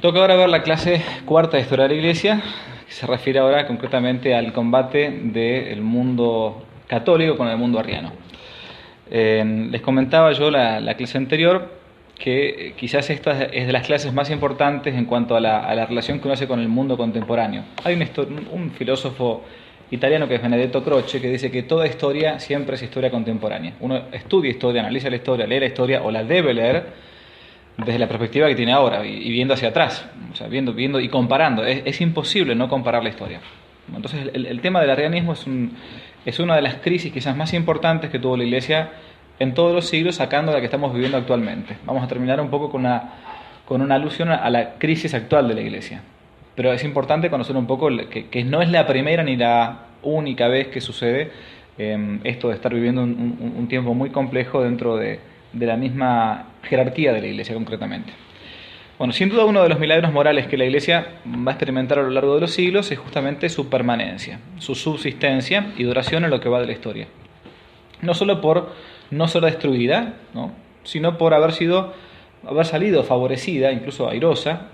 Toca ahora ver la clase cuarta de Historia de la Iglesia, que se refiere ahora concretamente al combate del mundo católico con el mundo arriano. Les comentaba yo la clase anterior que quizás esta es de las clases más importantes en cuanto a la relación que uno hace con el mundo contemporáneo. Hay un filósofo italiano que es Benedetto Croce que dice que toda historia siempre es historia contemporánea. Uno estudia historia, analiza la historia, lee la historia o la debe leer desde la perspectiva que tiene ahora y viendo hacia atrás, o sea, viendo y comparando. Es imposible no comparar la historia. Entonces el tema del arrianismo es una de las crisis quizás más importantes que tuvo la Iglesia en todos los siglos, sacando la que estamos viviendo actualmente. Vamos a terminar un poco con una alusión a la crisis actual de la Iglesia. Pero es importante conocer un poco que no es la primera ni la única vez que sucede esto de estar viviendo un tiempo muy complejo dentro de la misma jerarquía de la Iglesia concretamente. Bueno, sin duda uno de los milagros morales que la Iglesia va a experimentar a lo largo de los siglos es justamente su permanencia, su subsistencia y duración en lo que va de la historia. No solo por no ser destruida, ¿no?, sino por haber salido favorecida, incluso airosa,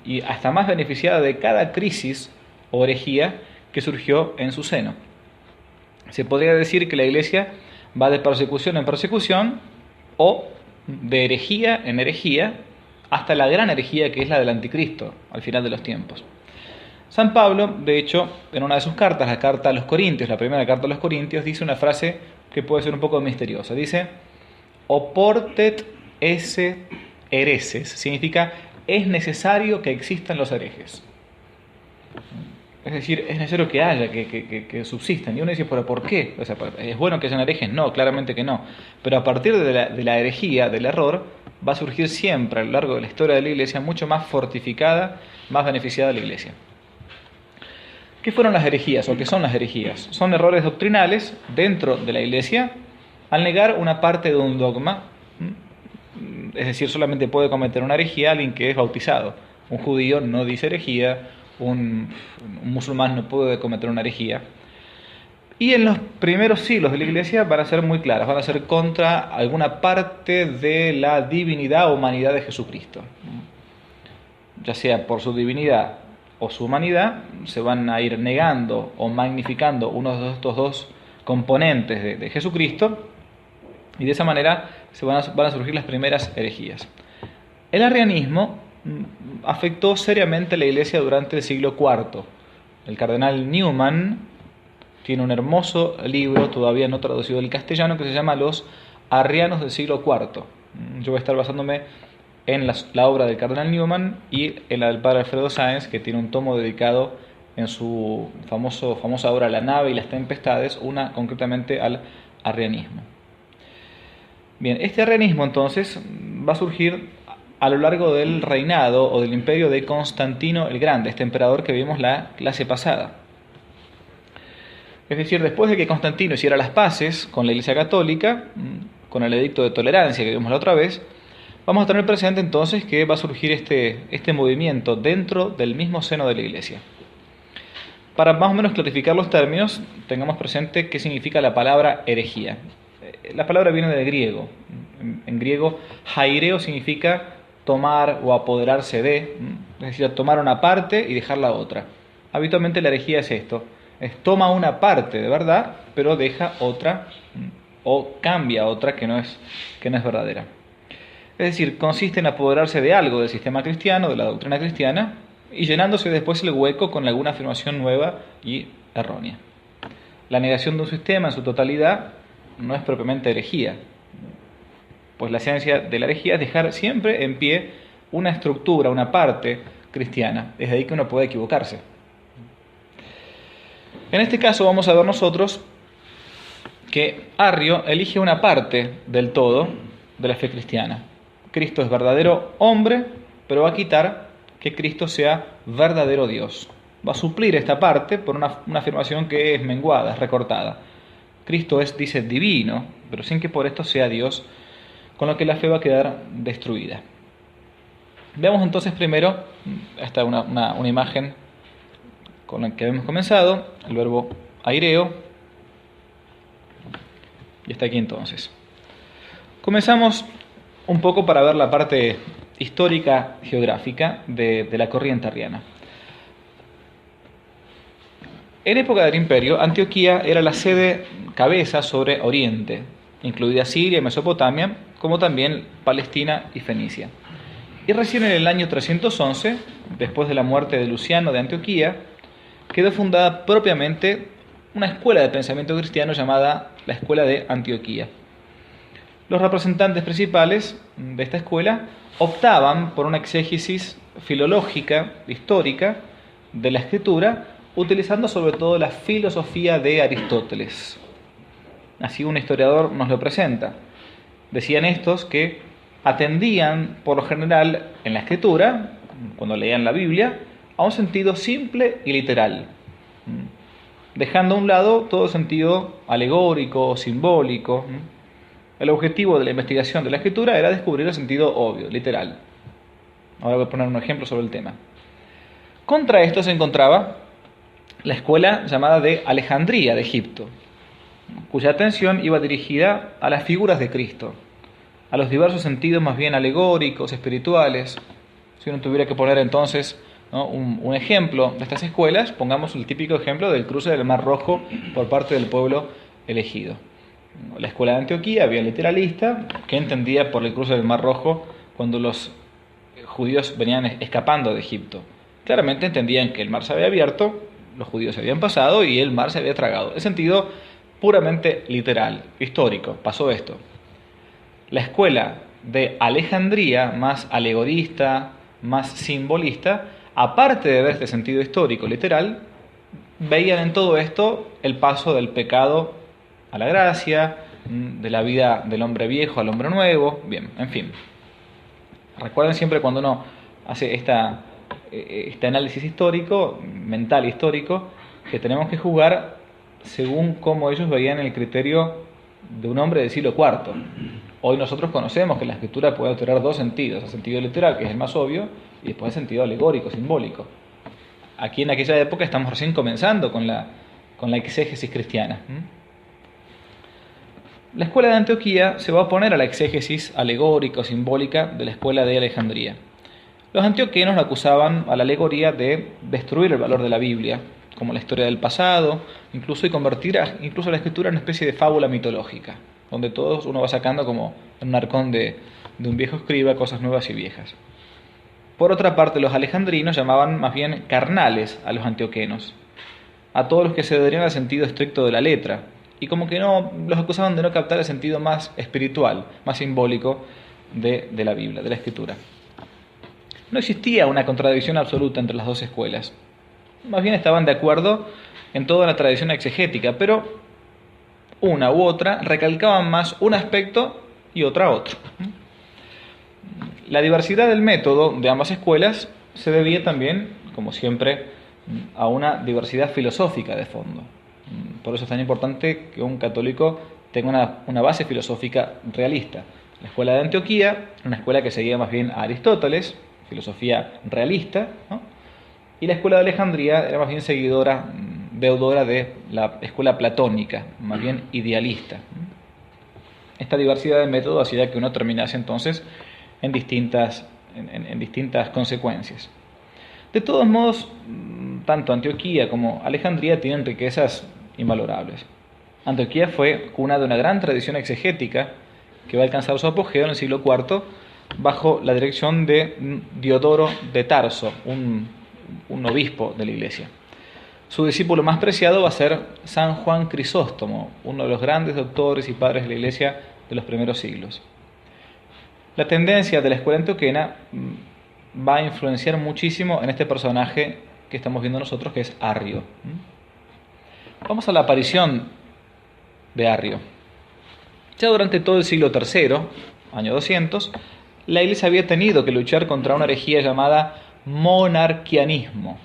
y hasta más beneficiada de cada crisis o herejía que surgió en su seno. Se podría decir que la Iglesia va de persecución en persecución, o de herejía en herejía, hasta la gran herejía que es la del anticristo, al final de los tiempos. San Pablo, de hecho, en una de sus cartas, la carta a los Corintios, la primera carta a los Corintios, dice una frase que puede ser un poco misteriosa. Dice, oportet esse hereses, significa, es necesario que existan los herejes. Es decir, es necesario que haya, que subsistan. Y uno dice, ¿pero por qué? O sea, ¿es bueno que hayan herejes? No, claramente que no. Pero a partir de la herejía, del error, va a surgir siempre a lo largo de la historia de la Iglesia mucho más fortificada, más beneficiada la Iglesia. ¿Qué fueron las herejías o qué son las herejías? Son errores doctrinales dentro de la Iglesia al negar una parte de un dogma. Es decir, solamente puede cometer una herejía alguien que es bautizado. Un judío no dice herejía, un musulmán no puede cometer una herejía. Y en los primeros siglos de la Iglesia van a ser muy claras, van a ser contra alguna parte de la divinidad o humanidad de Jesucristo. Ya sea por su divinidad o su humanidad, se van a ir negando o magnificando uno de estos dos componentes de Jesucristo, y de esa manera van a surgir las primeras herejías. El arrianismo afectó seriamente a la Iglesia durante el siglo IV. El cardenal Newman tiene un hermoso libro, todavía no traducido al castellano, que se llama Los Arrianos del siglo IV. Yo voy a estar basándome en la obra del cardenal Newman y en la del padre Alfredo Sáenz, que tiene un tomo dedicado en su famosa obra La nave y las tempestades, una concretamente al arrianismo. Bien, este arrianismo entonces va a surgir a lo largo del reinado o del imperio de Constantino el Grande, este emperador que vimos la clase pasada. Es decir, después de que Constantino hiciera las paces con la Iglesia Católica, con el edicto de tolerancia que vimos la otra vez, vamos a tener presente entonces que va a surgir este movimiento dentro del mismo seno de la Iglesia. Para más o menos clarificar los términos, tengamos presente qué significa la palabra herejía. La palabra viene del griego. En griego, haireo significa tomar o apoderarse de, es decir, tomar una parte y dejar la otra. Habitualmente la herejía es esto, toma una parte de verdad, pero deja otra o cambia otra que no es verdadera. Es decir, consiste en apoderarse de algo del sistema cristiano, de la doctrina cristiana, y llenándose después el hueco con alguna afirmación nueva y errónea. La negación de un sistema en su totalidad no es propiamente herejía, pues la esencia de la herejía es dejar siempre en pie una estructura, una parte cristiana. Es de ahí que uno puede equivocarse. En este caso vamos a ver nosotros que Arrio elige una parte del todo de la fe cristiana. Cristo es verdadero hombre, pero va a quitar que Cristo sea verdadero Dios. Va a suplir esta parte por una afirmación que es menguada, es recortada. Cristo es, dice, divino, pero sin que por esto sea Dios, con lo que la fe va a quedar destruida. Veamos entonces primero, esta es una imagen con la que hemos comenzado, el verbo aireo, y está aquí entonces. Comenzamos un poco para ver la parte histórica geográfica de la corriente arriana. En época del Imperio, Antioquía era la sede cabeza sobre Oriente, incluida Siria y Mesopotamia, como también Palestina y Fenicia. Y recién en el año 311, después de la muerte de Luciano de Antioquía, quedó fundada propiamente una escuela de pensamiento cristiano llamada la Escuela de Antioquía. Los representantes principales de esta escuela optaban por una exégesis filológica, histórica, de la Escritura, utilizando sobre todo la filosofía de Aristóteles. Así un historiador nos lo presenta. Decían estos que atendían por lo general en la Escritura, cuando leían la Biblia, a un sentido simple y literal, dejando a un lado todo sentido alegórico, simbólico. El objetivo de la investigación de la Escritura era descubrir el sentido obvio, literal. Ahora voy a poner un ejemplo sobre el tema. Contra esto se encontraba la escuela llamada de Alejandría de Egipto, cuya atención iba dirigida a las figuras de Cristo, a los diversos sentidos más bien alegóricos, espirituales. Si uno tuviera que poner entonces, ¿no?, un ejemplo de estas escuelas, pongamos el típico ejemplo del cruce del Mar Rojo por parte del pueblo elegido. La escuela de Antioquía había literalista, que entendía por el cruce del Mar Rojo cuando los judíos venían escapando de Egipto. Claramente entendían que el mar se había abierto, los judíos se habían pasado y el mar se había tragado. En sentido puramente literal, histórico, pasó esto. La escuela de Alejandría, más alegorista, más simbolista, aparte de ver este sentido histórico, literal, veían en todo esto el paso del pecado a la gracia, de la vida del hombre viejo al hombre nuevo. Bien, en fin. Recuerden siempre cuando uno hace este análisis histórico, mental histórico, que tenemos que juzgar según cómo ellos veían el criterio de un hombre del siglo IV. Hoy nosotros conocemos que la escritura puede tener dos sentidos: el sentido literal, que es el más obvio, y después el sentido alegórico, simbólico. Aquí en aquella época estamos recién comenzando con la exégesis cristiana. La escuela de Antioquía se va a oponer a la exégesis alegórica o simbólica de la escuela de Alejandría. Los antioquenos la acusaban a la alegoría de destruir el valor de la Biblia, como la historia del pasado, incluso y convertir incluso la escritura en una especie de fábula mitológica, donde todos uno va sacando como en un arcón de un viejo escriba cosas nuevas y viejas. Por otra parte, los alejandrinos llamaban más bien carnales a los antioquenos, a todos los que se adherían al sentido estricto de la letra, y como que no los acusaban de no captar el sentido más espiritual, más simbólico de la Biblia, de la Escritura. No existía una contradicción absoluta entre las dos escuelas. Más bien estaban de acuerdo en toda la tradición exegética, pero una u otra recalcaban más un aspecto y otra otro. La diversidad del método de ambas escuelas se debía también, como siempre, a una diversidad filosófica de fondo. Por eso es tan importante que un católico tenga una base filosófica realista. La escuela de Antioquía, una escuela que seguía más bien a Aristóteles, filosofía realista, ¿no? Y la escuela de Alejandría era más bien deudora de la escuela platónica, más bien idealista. Esta diversidad de método hacía que uno terminase entonces en distintas consecuencias. De todos modos, tanto Antioquía como Alejandría tienen riquezas invalorables. Antioquía fue cuna de una gran tradición exegética que va a alcanzar su apogeo en el siglo IV bajo la dirección de Diodoro de Tarso, un obispo de la Iglesia. Su discípulo más preciado va a ser San Juan Crisóstomo, uno de los grandes doctores y padres de la Iglesia de los primeros siglos. La tendencia de la escuela antioquena va a influenciar muchísimo en este personaje que estamos viendo nosotros, que es Arrio. Vamos a la aparición de Arrio. Ya durante todo el siglo III, año 200, la Iglesia había tenido que luchar contra una herejía llamada monarquianismo,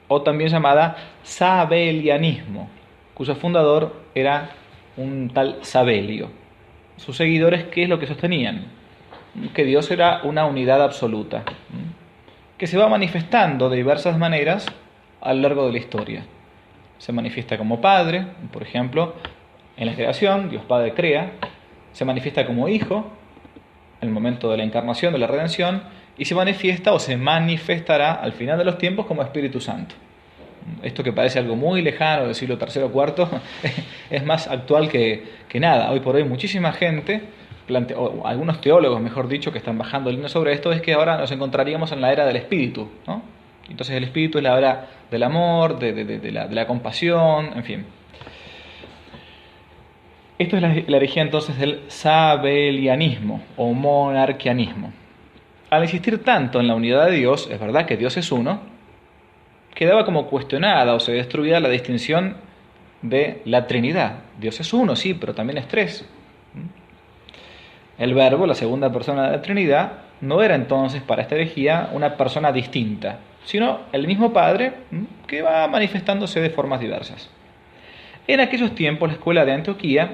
o también llamada sabelianismo, cuyo fundador era un tal Sabelio. Sus seguidores, ¿qué es lo que sostenían? Que Dios era una unidad absoluta, que se va manifestando de diversas maneras a lo largo de la historia. Se manifiesta como Padre, por ejemplo, en la creación, Dios Padre crea; se manifiesta como Hijo, en el momento de la encarnación, de la redención, y se manifiesta o se manifestará al final de los tiempos como Espíritu Santo. Esto que parece algo muy lejano del siglo III o IV es más actual que nada. Hoy por hoy muchísima gente, o algunos teólogos mejor dicho, que están bajando líneas sobre esto, es que ahora nos encontraríamos en la era del Espíritu, ¿no? Entonces el Espíritu es la era del amor, de la compasión, en fin. Esto es la herejía entonces del sabelianismo o monarquianismo. Al insistir tanto en la unidad de Dios, es verdad que Dios es uno, quedaba como cuestionada o se destruía la distinción de la Trinidad. Dios es uno, sí, pero también es tres. El Verbo, la segunda persona de la Trinidad, no era entonces para esta herejía una persona distinta, sino el mismo Padre que va manifestándose de formas diversas. En aquellos tiempos la escuela de Antioquía,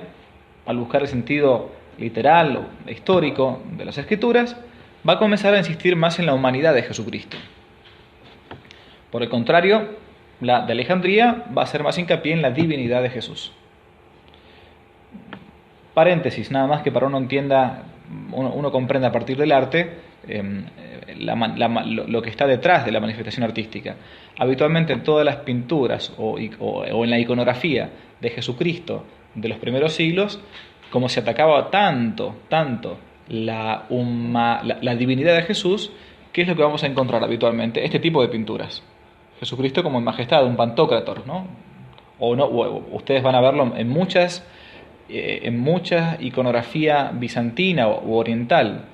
al buscar el sentido literal o histórico de las Escrituras, va a comenzar a insistir más en la humanidad de Jesucristo. Por el contrario, la de Alejandría va a hacer más hincapié en la divinidad de Jesús. Paréntesis, nada más que para uno entienda, uno comprenda a partir del arte lo que está detrás de la manifestación artística. Habitualmente en todas las pinturas o en la iconografía de Jesucristo de los primeros siglos, como se atacaba tanto la divinidad de Jesús, ¿qué es lo que vamos a encontrar habitualmente? Este tipo de pinturas. Jesucristo como en majestad, un pantocrator, ¿no? O ustedes van a verlo en mucha iconografía bizantina o oriental.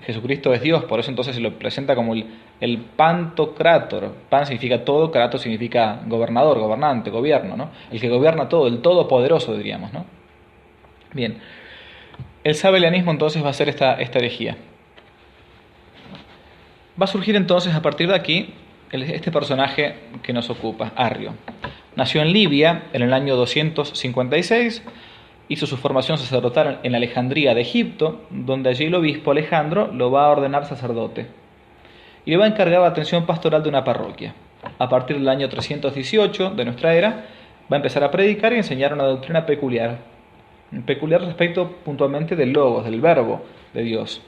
Jesucristo es Dios, por eso entonces se lo presenta como el pantocrator. Pan significa todo, kratos significa gobernador, gobernante, gobierno, ¿no? El que gobierna todo, el todopoderoso diríamos, ¿no? Bien, el sabelianismo entonces va a ser esta herejía. Va a surgir entonces a partir de aquí este personaje que nos ocupa, Arrio. Nació en Libia en el año 256, hizo su formación sacerdotal en Alejandría de Egipto, donde allí el obispo Alejandro lo va a ordenar sacerdote y le va a encargar la atención pastoral de una parroquia. A partir del año 318 de nuestra era, va a empezar a predicar y enseñar una doctrina peculiar respecto puntualmente del Logos, del Verbo de Dios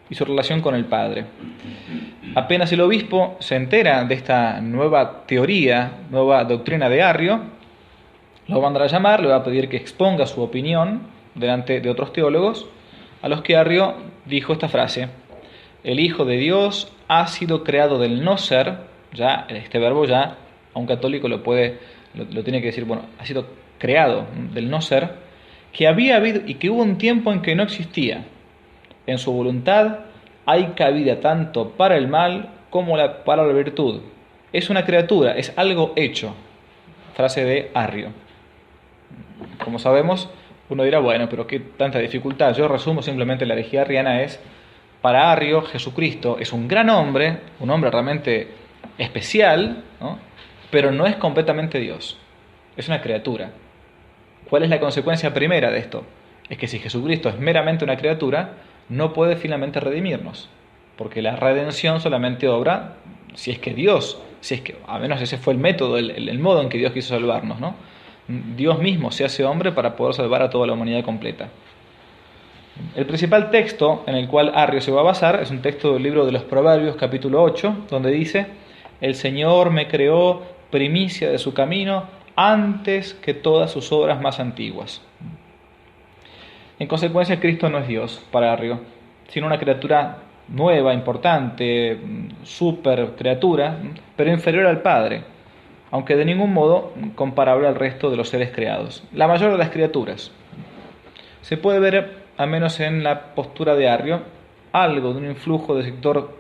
y su relación con el Padre. Apenas el obispo se entera de esta nueva teoría, nueva doctrina de Arrio, lo va a mandar a llamar, le va a pedir que exponga su opinión delante de otros teólogos, a los que Arrio dijo esta frase: el Hijo de Dios ha sido creado del no ser. Ya este verbo ya a un católico lo tiene que decir, bueno, ha sido creado del no ser, que había habido y que hubo un tiempo en que no existía. En su voluntad hay cabida tanto para el mal como para la virtud. Es una criatura, es algo hecho. Frase de Arrio. Como sabemos, uno dirá, bueno, pero qué tanta dificultad. Yo resumo simplemente la herejía arriana es, para Arrio, Jesucristo es un gran hombre, un hombre realmente especial, ¿no? Pero no es completamente Dios. Es una criatura. ¿Cuál es la consecuencia primera de esto? Es que si Jesucristo es meramente una criatura, no puede finalmente redimirnos, porque la redención solamente obra si es que Dios, al menos ese fue el método, el modo en que Dios quiso salvarnos, ¿no? Dios mismo se hace hombre para poder salvar a toda la humanidad completa. El principal texto en el cual Arrio se va a basar es un texto del libro de los Proverbios, capítulo 8, donde dice: el Señor me creó primicia de su camino antes que todas sus obras más antiguas. En consecuencia, Cristo no es Dios para Arrio, sino una criatura nueva, importante, super criatura, pero inferior al Padre, aunque de ningún modo comparable al resto de los seres creados, la mayor de las criaturas. Se puede ver, al menos en la postura de Arrio, algo de un influjo del sector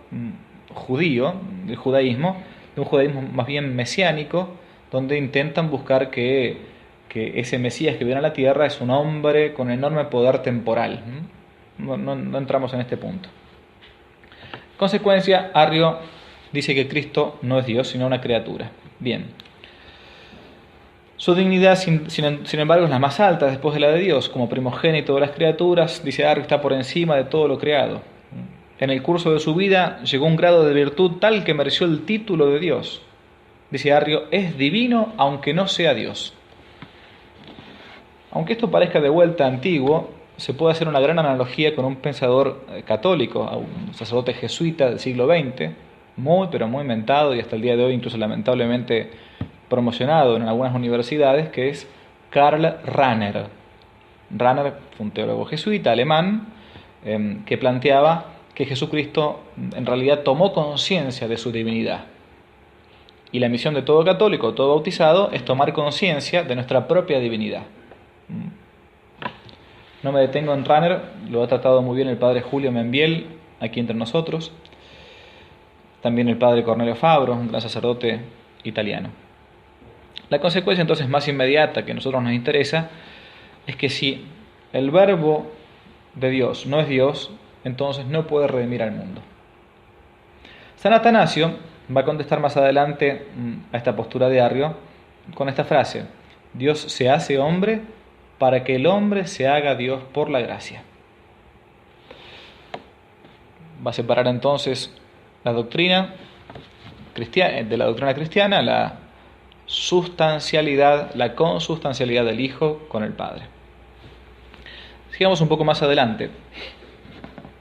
judío, del judaísmo, de un judaísmo más bien mesiánico, donde intentan buscar que ese Mesías que viene a la tierra es un hombre con enorme poder temporal. No entramos en este punto. En consecuencia, Arrio dice que Cristo no es Dios, sino una criatura. Bien. Su dignidad, sin embargo, es la más alta después de la de Dios. Como primogénito de las criaturas, dice Arrio, está por encima de todo lo creado. En el curso de su vida llegó a un grado de virtud tal que mereció el título de Dios. Dice Arrio, es divino aunque no sea Dios. Aunque esto parezca de vuelta antiguo, se puede hacer una gran analogía con un pensador católico, a un sacerdote jesuita del siglo XX, muy pero muy mentado y hasta el día de hoy incluso lamentablemente promocionado en algunas universidades, que es Karl Rahner. Rahner fue un teólogo jesuita alemán que planteaba que Jesucristo en realidad tomó conciencia de su divinidad. Y la misión de todo católico, todo bautizado, es tomar conciencia de nuestra propia divinidad. No me detengo en Rahner, lo ha tratado muy bien el padre Julio Membiel, aquí entre nosotros. También el padre Cornelio Fabro, un gran sacerdote italiano. La consecuencia entonces más inmediata que a nosotros nos interesa es que si el verbo de Dios no es Dios, entonces no puede redimir al mundo. San Atanasio va a contestar más adelante a esta postura de Arrio con esta frase: Dios se hace hombre para que el hombre se haga Dios por la gracia. Va a separar entonces la doctrina cristiana, de la doctrina cristiana, la sustancialidad, la consustancialidad del Hijo con el Padre. Sigamos un poco más adelante.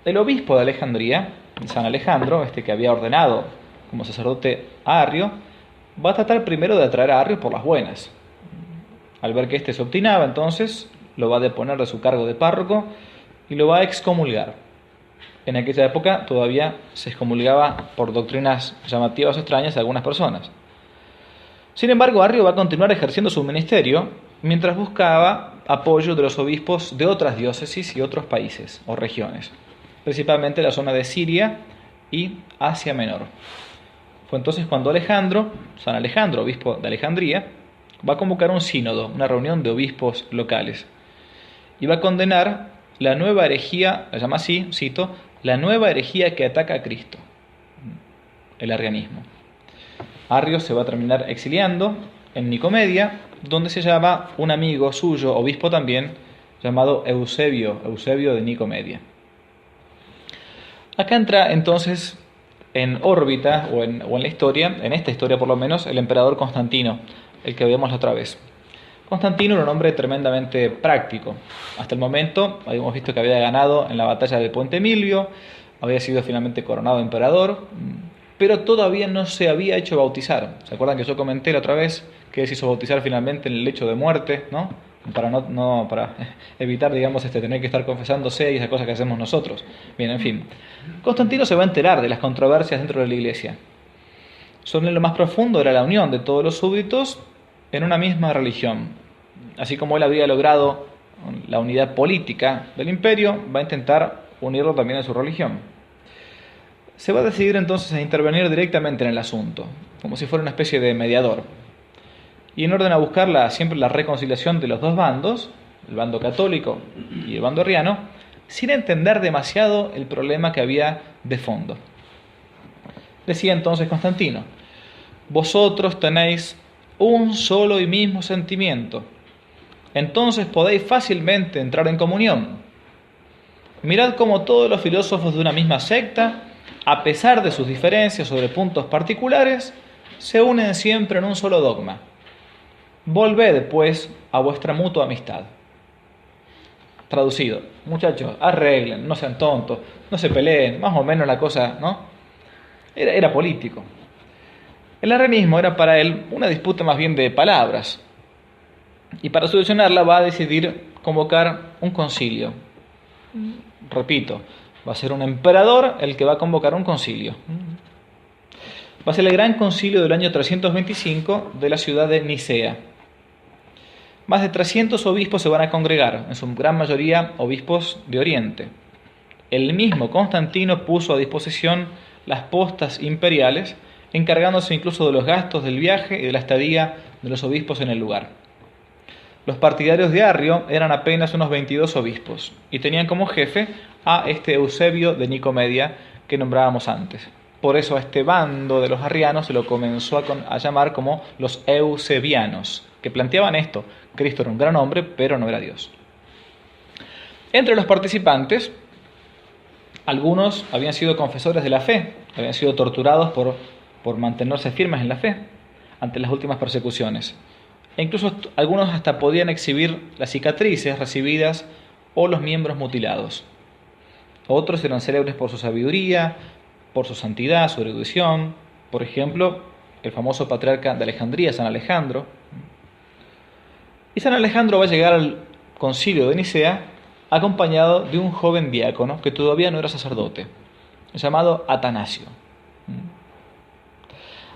El obispo de Alejandría, San Alejandro, que había ordenado como sacerdote a Arrio, va a tratar primero de atraer a Arrio por las buenas. Al ver que éste se obstinaba, entonces lo va a deponer de su cargo de párroco y lo va a excomulgar. En aquella época todavía se excomulgaba por doctrinas llamativas o extrañas a algunas personas. Sin embargo, Arrio va a continuar ejerciendo su ministerio mientras buscaba apoyo de los obispos de otras diócesis y otros países o regiones, principalmente la zona de Siria y Asia Menor. Fue entonces cuando San Alejandro, obispo de Alejandría, va a convocar un sínodo, una reunión de obispos locales, y va a condenar la nueva herejía, la llama así, cito, la nueva herejía que ataca a Cristo, el arrianismo. Arrio se va a terminar exiliando en Nicomedia, donde se llama un amigo suyo, obispo también, llamado Eusebio de Nicomedia. Acá entra entonces en órbita, o en la historia, en esta historia por lo menos, el emperador Constantino, el que veíamos la otra vez. Constantino era un hombre tremendamente práctico. Hasta el momento habíamos visto que había ganado en la batalla del Puente Milvio, había sido finalmente coronado emperador, pero todavía no se había hecho bautizar. ¿Se acuerdan que yo comenté la otra vez que se hizo bautizar finalmente en el lecho de muerte, ¿no? Para evitar, digamos, tener que estar confesándose y esas cosas que hacemos nosotros. Bien, en fin. Constantino se va a enterar de las controversias dentro de la iglesia. Sobre lo más profundo era la unión de todos los súbditos en una misma religión. Así como él había logrado la unidad política del imperio, va a intentar unirlo también a su religión. Se va a decidir entonces a intervenir directamente en el asunto, como si fuera una especie de mediador. Y en orden a buscar siempre la reconciliación de los dos bandos, el bando católico y el bando arriano, sin entender demasiado el problema que había de fondo. Decía entonces Constantino: vosotros tenéis un solo y mismo sentimiento, entonces podéis fácilmente entrar en comunión. Mirad cómo todos los filósofos de una misma secta, a pesar de sus diferencias sobre puntos particulares, se unen siempre en un solo dogma. Volved, pues, a vuestra mutua amistad. Traducido: muchachos, arreglen, no sean tontos, no se peleen, más o menos la cosa, ¿no? Era político. El arrianismo era para él una disputa más bien de palabras, y para solucionarla va a decidir convocar un concilio. Repito, va a ser un emperador el que va a convocar un concilio. Va a ser el gran concilio del año 325 de la ciudad de Nicea. Más de 300 obispos se van a congregar, en su gran mayoría obispos de Oriente. El mismo Constantino puso a disposición las postas imperiales, encargándose incluso de los gastos del viaje y de la estadía de los obispos en el lugar. Los partidarios de Arrio eran apenas unos 22 obispos y tenían como jefe a Eusebio de Nicomedia que nombrábamos antes. Por eso a este bando de los arrianos se lo comenzó a llamar como los eusebianos, que planteaban esto: Cristo era un gran hombre, pero no era Dios. Entre los participantes, algunos habían sido confesores de la fe, habían sido torturados por mantenerse firmes en la fe ante las últimas persecuciones. E incluso algunos hasta podían exhibir las cicatrices recibidas o los miembros mutilados. Otros eran célebres por su sabiduría, por su santidad, su erudición. Por ejemplo, el famoso patriarca de Alejandría, San Alejandro. Y San Alejandro va a llegar al concilio de Nicea acompañado de un joven diácono que todavía no era sacerdote, llamado Atanasio.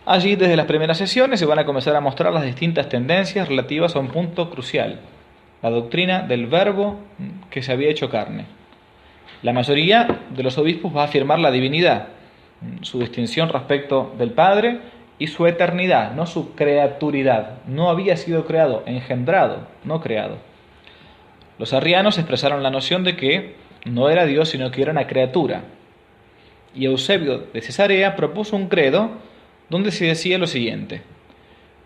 Allí, desde las primeras sesiones, se van a comenzar a mostrar las distintas tendencias relativas a un punto crucial: la doctrina del Verbo que se había hecho carne. La mayoría de los obispos va a afirmar la divinidad, su distinción respecto del Padre y su eternidad, no su creaturidad. No había sido creado, engendrado, no creado. Los arrianos expresaron la noción de que no era Dios, sino que era una criatura. Y Eusebio de Cesarea propuso un credo donde se decía lo siguiente: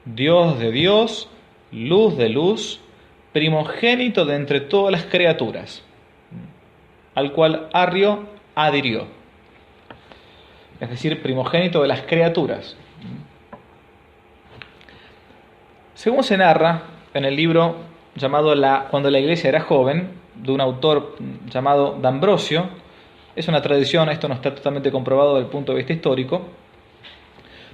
Dios de Dios, luz de luz, primogénito de entre todas las criaturas, al cual Arrio adhirió. Es decir, primogénito de las criaturas. Según se narra en el libro llamado Cuando la Iglesia era joven, de un autor llamado D'Ambrosio, es una tradición, esto no está totalmente comprobado desde el punto de vista histórico,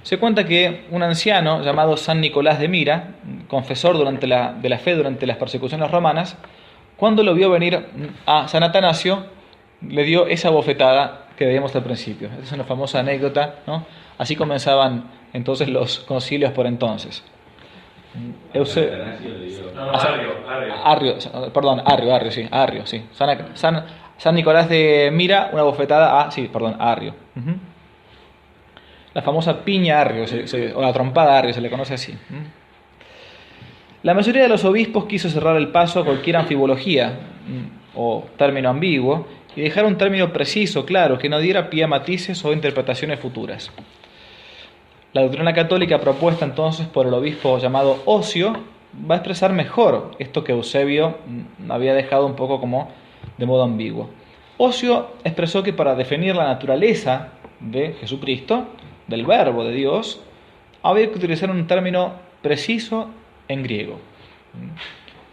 se cuenta que un anciano llamado San Nicolás de Mira, confesor de la fe durante las persecuciones romanas, cuando lo vio venir a San Atanasio, le dio esa bofetada que veíamos al principio. Esta es una famosa anécdota, ¿no? Así comenzaban entonces los concilios por entonces. Arrio, sí. San Nicolás de Mira, una bofetada a Arrio. La famosa piña Arrio, o la trompada Arrio, se le conoce así. La mayoría de los obispos quiso cerrar el paso a cualquier anfibología o término ambiguo y dejar un término preciso, claro, que no diera pie a matices o interpretaciones futuras. La doctrina católica propuesta entonces por el obispo llamado Ocio va a expresar mejor esto que Eusebio había dejado un poco como de modo ambiguo. Ocio expresó que para definir la naturaleza de Jesucristo, del Verbo de Dios, había que utilizar un término preciso en griego.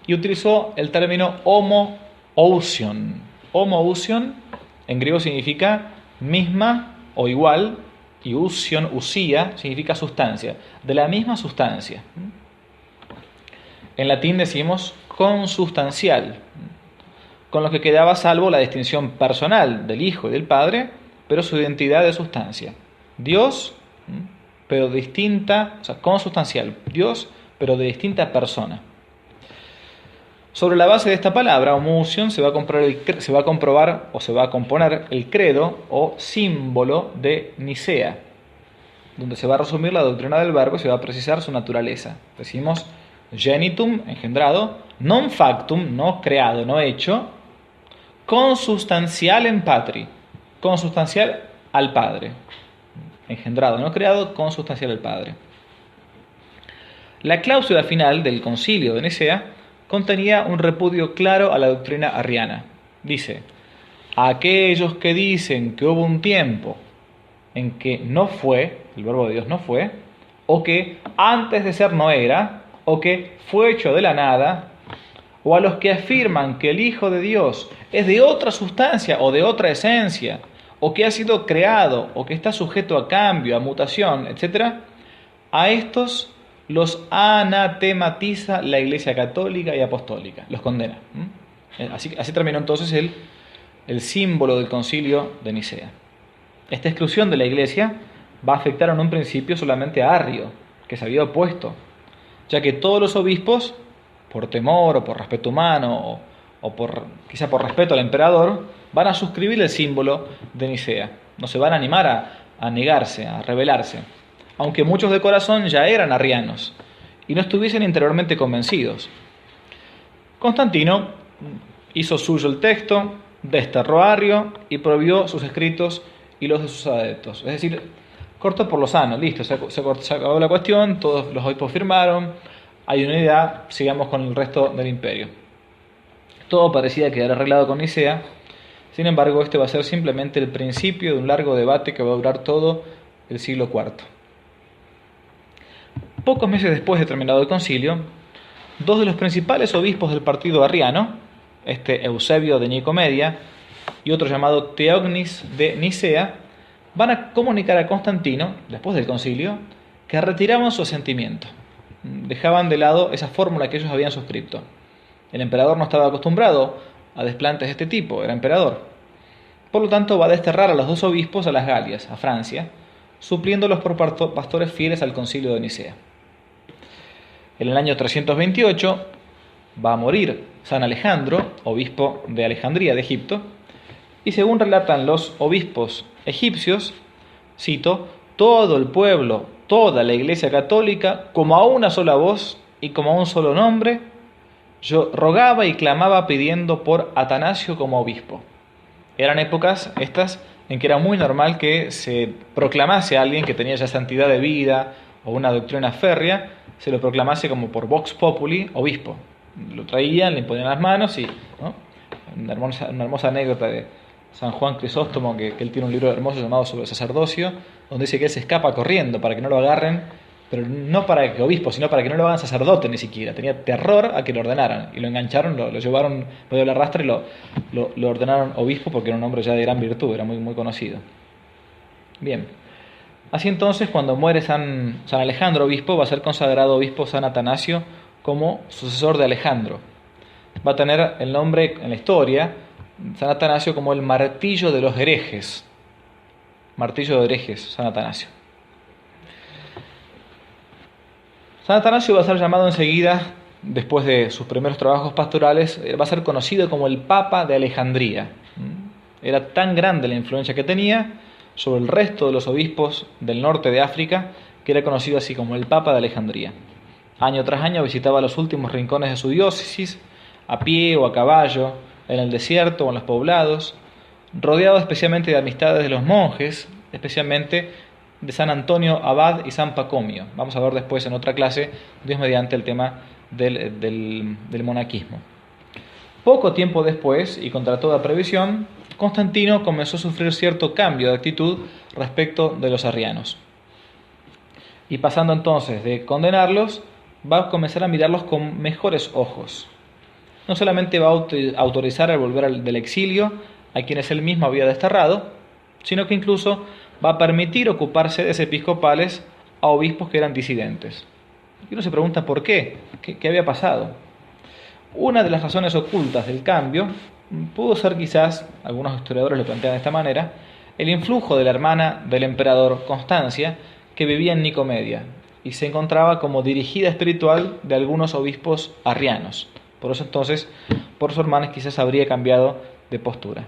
Y utilizó el término homoousion. Homoousion en griego significa misma o igual, y ousion, usía, significa sustancia, de la misma sustancia. En latín decimos consustancial, con lo que quedaba a salvo la distinción personal del Hijo y del Padre, pero su identidad de sustancia. Dios, pero distinta, o sea, consustancial, Dios, pero de distinta persona. Sobre la base de esta palabra, homoousion, se va a componer el credo o símbolo de Nicea, donde se va a resumir la doctrina del Verbo y se va a precisar su naturaleza. Decimos genitum, engendrado, non factum, no creado, no hecho, consustancial patri, consustancial al Padre. Engendrado, no creado, consustancial al Padre. La cláusula final del concilio de Nicea contenía un repudio claro a la doctrina arriana. Dice: a aquellos que dicen que hubo un tiempo en que no fue, el Verbo de Dios no fue, o que antes de ser no era, o que fue hecho de la nada, o a los que afirman que el Hijo de Dios es de otra sustancia o de otra esencia, o que ha sido creado, o que está sujeto a cambio, a mutación, etc., a estos los anatematiza la Iglesia católica y apostólica, los condena. Así terminó entonces el símbolo del concilio de Nicea. Esta exclusión de la Iglesia va a afectar en un principio solamente a Arrio, que se había opuesto, ya que todos los obispos, por temor o por respeto humano o quizá por respeto al emperador, van a suscribir el símbolo de Nicea. No se van a animar a negarse, a rebelarse, aunque muchos de corazón ya eran arrianos y no estuviesen interiormente convencidos. Constantino hizo suyo el texto, desterró a Arrio y prohibió sus escritos y los de sus adeptos. Es decir, cortó por lo sano, listo, se acabó la cuestión, todos los obispos firmaron, hay unidad, sigamos con el resto del imperio. Todo parecía quedar arreglado con Nicea. Sin embargo, este va a ser simplemente el principio de un largo debate que va a durar todo el siglo IV. Pocos meses después de terminado el concilio, dos de los principales obispos del partido arriano, Eusebio de Nicomedia y otro llamado Teognis de Nicea, van a comunicar a Constantino, después del concilio, que retiraban su asentimiento. Dejaban de lado esa fórmula que ellos habían suscrito. El emperador no estaba acostumbrado a desplantes de este tipo, era emperador. Por lo tanto, va a desterrar a los 2 obispos a las Galias, a Francia, supliéndolos por pastores fieles al concilio de Nicea. En el año 328 va a morir San Alejandro, obispo de Alejandría de Egipto, y según relatan los obispos egipcios, cito, todo el pueblo, toda la Iglesia católica, como a una sola voz y como a un solo nombre, yo rogaba y clamaba pidiendo por Atanasio como obispo. Eran épocas estas en que era muy normal que se proclamase a alguien que tenía ya santidad de vida o una doctrina férrea, se lo proclamase como por vox populi obispo. Lo traían, le imponían las manos y, ¿no? Una hermosa anécdota de San Juan Crisóstomo, que él tiene un libro hermoso llamado Sobre el sacerdocio, donde dice que él se escapa corriendo para que no lo agarren, pero no para que obispo, sino para que no lo hagan sacerdote ni siquiera. Tenía terror a que lo ordenaran, y lo engancharon, lo llevaron medio de la rastra y lo ordenaron obispo porque era un hombre ya de gran virtud, era muy, muy conocido. Bien, así entonces cuando muere San Alejandro obispo, va a ser consagrado obispo San Atanasio como sucesor de Alejandro. Va a tener el nombre en la historia San Atanasio como el martillo de los herejes. Martillo de herejes, San Atanasio. San Atanasio va a ser llamado enseguida, después de sus primeros trabajos pastorales, va a ser conocido como el Papa de Alejandría. Era tan grande la influencia que tenía sobre el resto de los obispos del norte de África que era conocido así como el Papa de Alejandría. Año tras año visitaba los últimos rincones de su diócesis, a pie o a caballo, en el desierto o en los poblados, rodeado especialmente de amistades de los monjes, especialmente de San Antonio Abad y San Pacomio. Vamos a ver después en otra clase, Dios mediante, el tema del monaquismo. Poco tiempo después, y contra toda previsión, Constantino comenzó a sufrir cierto cambio de actitud respecto de los arrianos. Y pasando entonces de condenarlos, va a comenzar a mirarlos con mejores ojos. No solamente va a autorizar el volver del exilio a quienes él mismo había desterrado, sino que incluso va a permitir ocupar sedes episcopales a obispos que eran disidentes. Y uno se pregunta por qué, qué había pasado. Una de las razones ocultas del cambio pudo ser quizás, algunos historiadores lo plantean de esta manera, el influjo de la hermana del emperador Constancia, que vivía en Nicomedia y se encontraba como dirigida espiritual de algunos obispos arrianos. Por eso entonces, por su hermana quizás habría cambiado de postura.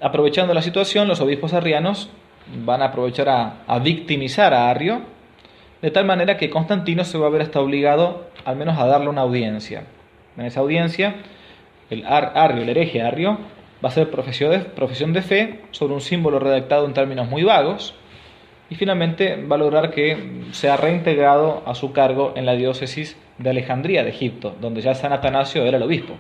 Aprovechando la situación, los obispos arrianos van a aprovechar a victimizar a Arrio, de tal manera que Constantino se va a ver hasta obligado al menos a darle una audiencia. En esa audiencia, el hereje Arrio, va a hacer profesión de fe sobre un símbolo redactado en términos muy vagos, y finalmente va a lograr que sea reintegrado a su cargo en la diócesis de Alejandría de Egipto, donde ya San Atanasio era el obispo.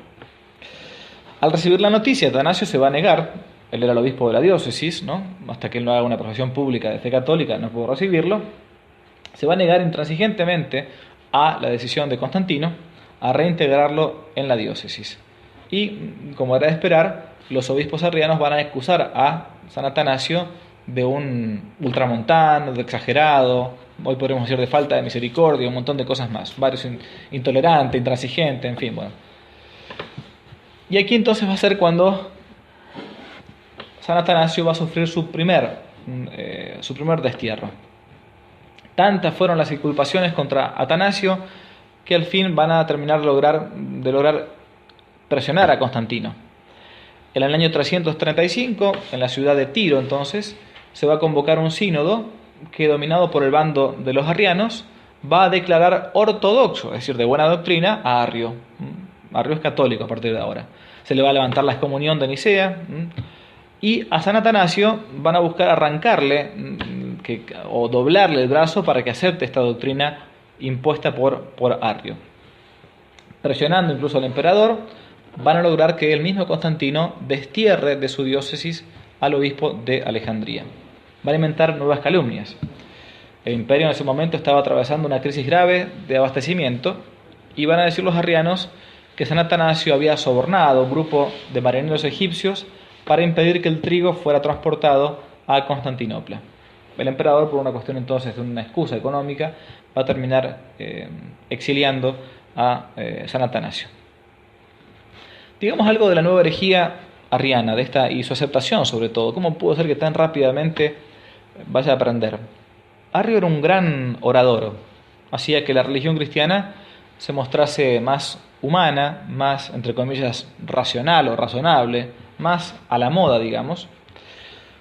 Al recibir la noticia, Atanasio se va a negar, él era el obispo de la diócesis, ¿no? Hasta que él no haga una profesión pública de fe católica no pudo recibirlo, se va a negar intransigentemente a la decisión de Constantino a reintegrarlo en la diócesis. Y, como era de esperar, los obispos arrianos van a acusar a San Atanasio de un ultramontano, de exagerado, hoy podríamos decir de falta de misericordia, un montón de cosas más, varios intolerante, intransigente, en fin, bueno. Y aquí entonces va a ser cuando San Atanasio va a sufrir su primer destierro. Tantas fueron las inculpaciones contra Atanasio que al fin van a terminar de lograr presionar a Constantino. En el año 335, en la ciudad de Tiro entonces, se va a convocar un sínodo que, dominado por el bando de los arrianos, va a declarar ortodoxo, es decir, de buena doctrina, a Arrio. Arrio es católico a partir de ahora. Se le va a levantar la excomunión de Nicea, y a San Atanasio van a buscar arrancarle o doblarle el brazo para que acepte esta doctrina impuesta por Arrio. Presionando incluso al emperador, van a lograr que el mismo Constantino destierre de su diócesis al obispo de Alejandría. Van a inventar nuevas calumnias. El imperio en ese momento estaba atravesando una crisis grave de abastecimiento y van a decir los arrianos que San Atanasio había sobornado a un grupo de marineros egipcios para impedir que el trigo fuera transportado a Constantinopla. El emperador, por una cuestión entonces de una excusa económica, va a terminar exiliando a San Atanasio. Digamos algo de la nueva herejía arriana, de esta y su aceptación sobre todo. ¿Cómo pudo ser que tan rápidamente vaya a aprender? Arrio era un gran orador, hacía que la religión cristiana se mostrase más humana, más, entre comillas, racional o razonable, más a la moda, digamos.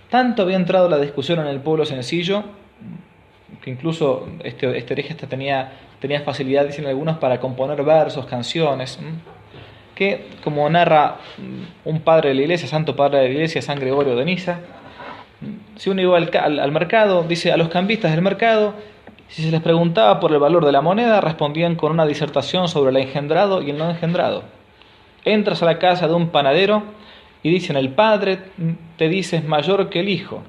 Tanto había entrado la discusión en el pueblo sencillo, que incluso este hereje tenía facilidad, dicen algunos, para componer versos, canciones, que, como narra un padre de la iglesia, santo padre de la iglesia, San Gregorio de Niza, si uno iba al mercado, dice, a los cambistas del mercado, si se les preguntaba por el valor de la moneda, respondían con una disertación sobre el engendrado y el no engendrado. Entras a la casa de un panadero y dicen, el padre te dice es mayor que el hijo.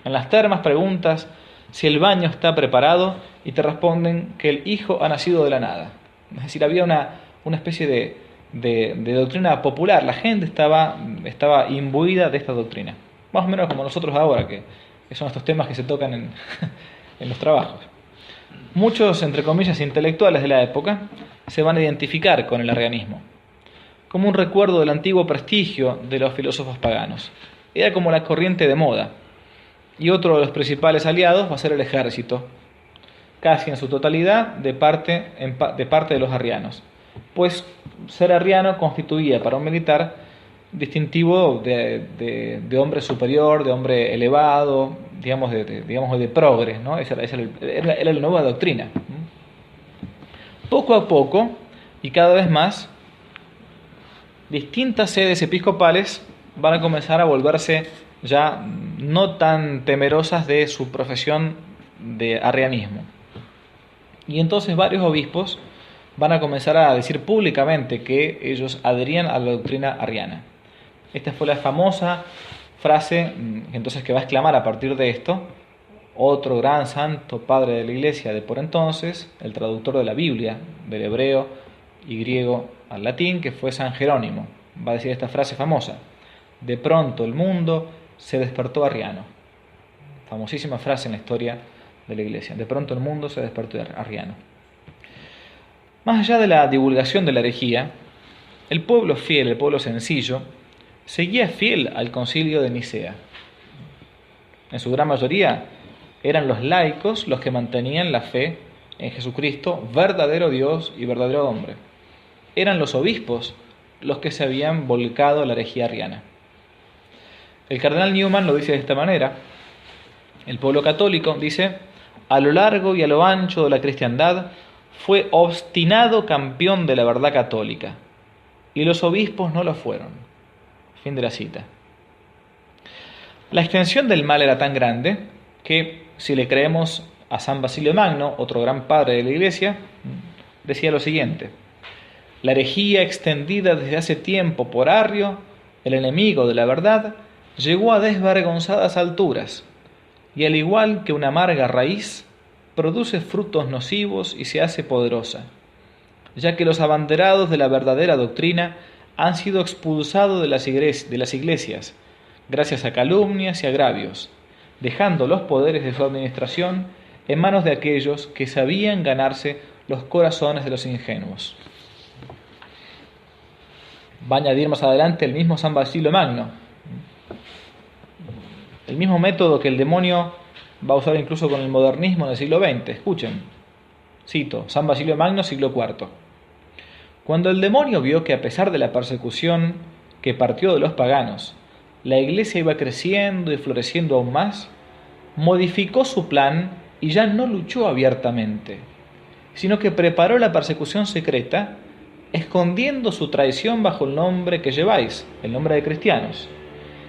En las termas preguntas si el baño está preparado y te responden que el hijo ha nacido de la nada. Es decir, había una especie de doctrina popular. La gente estaba imbuida de esta doctrina. Más o menos como nosotros ahora, que son estos temas que se tocan en los trabajos. Muchos, entre comillas, intelectuales de la época se van a identificar con el arrianismo, como un recuerdo del antiguo prestigio de los filósofos paganos. Era como la corriente de moda. Y otro de los principales aliados va a ser el ejército, casi en su totalidad de parte de los arrianos. Pues ser arriano constituía para un militar distintivo de hombre superior, de hombre elevado, digamos de progres, ¿no? Esa era la nueva doctrina. Poco a poco, y cada vez más, distintas sedes episcopales van a comenzar a volverse ya no tan temerosas de su profesión de arrianismo. Y entonces varios obispos van a comenzar a decir públicamente que ellos adherían a la doctrina arriana. Esta fue la famosa frase entonces que va a exclamar a partir de esto otro gran santo padre de la iglesia de por entonces, el traductor de la Biblia, del hebreo y griego al latín, que fue San Jerónimo. Va a decir esta frase famosa: de pronto el mundo se despertó arriano. Famosísima frase en la historia de la iglesia. De pronto el mundo se despertó arriano. Más allá de la divulgación de la herejía, el pueblo fiel, el pueblo sencillo, seguía fiel al concilio de Nicea. En su gran mayoría eran los laicos los que mantenían la fe en Jesucristo, verdadero Dios y verdadero hombre. Eran los obispos los que se habían volcado a la herejía arriana. El cardenal Newman lo dice de esta manera: el pueblo católico, dice, a lo largo y a lo ancho de la cristiandad fue obstinado campeón de la verdad católica, y los obispos no lo fueron. Fin de la cita. La extensión del mal era tan grande que, si le creemos a San Basilio Magno, otro gran padre de la Iglesia, decía lo siguiente: la herejía extendida desde hace tiempo por Arrio, el enemigo de la verdad, llegó a desvergonzadas alturas, y al igual que una amarga raíz, produce frutos nocivos y se hace poderosa, ya que los abanderados de la verdadera doctrina han sido expulsados de las iglesias, gracias a calumnias y agravios, dejando los poderes de su administración en manos de aquellos que sabían ganarse los corazones de los ingenuos. Va a añadir más adelante el mismo San Basilio Magno, el mismo método que el demonio va a usar incluso con el modernismo en el siglo XX. Escuchen, cito, San Basilio Magno, siglo IV. Cuando el demonio vio que a pesar de la persecución que partió de los paganos, la iglesia iba creciendo y floreciendo aún más, modificó su plan y ya no luchó abiertamente, sino que preparó la persecución secreta, escondiendo su traición bajo el nombre que lleváis, el nombre de cristianos.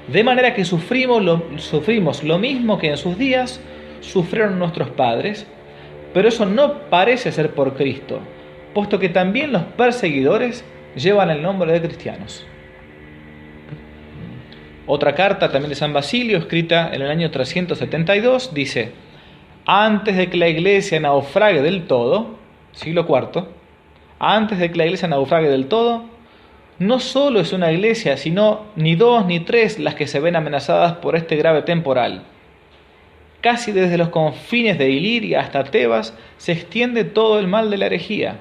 De manera que sufrimos lo mismo que en sus días sufrieron nuestros padres, pero eso no parece ser por Cristo, puesto que también los perseguidores llevan el nombre de cristianos. Otra carta también de San Basilio, escrita en el año 372, dice: antes de que la iglesia naufrague del todo, siglo IV, antes de que la iglesia naufrague del todo, No solo es una iglesia, sino ni dos ni tres las que se ven amenazadas por este grave temporal. Casi desde los confines de Iliria hasta Tebas se extiende todo el mal de la herejía.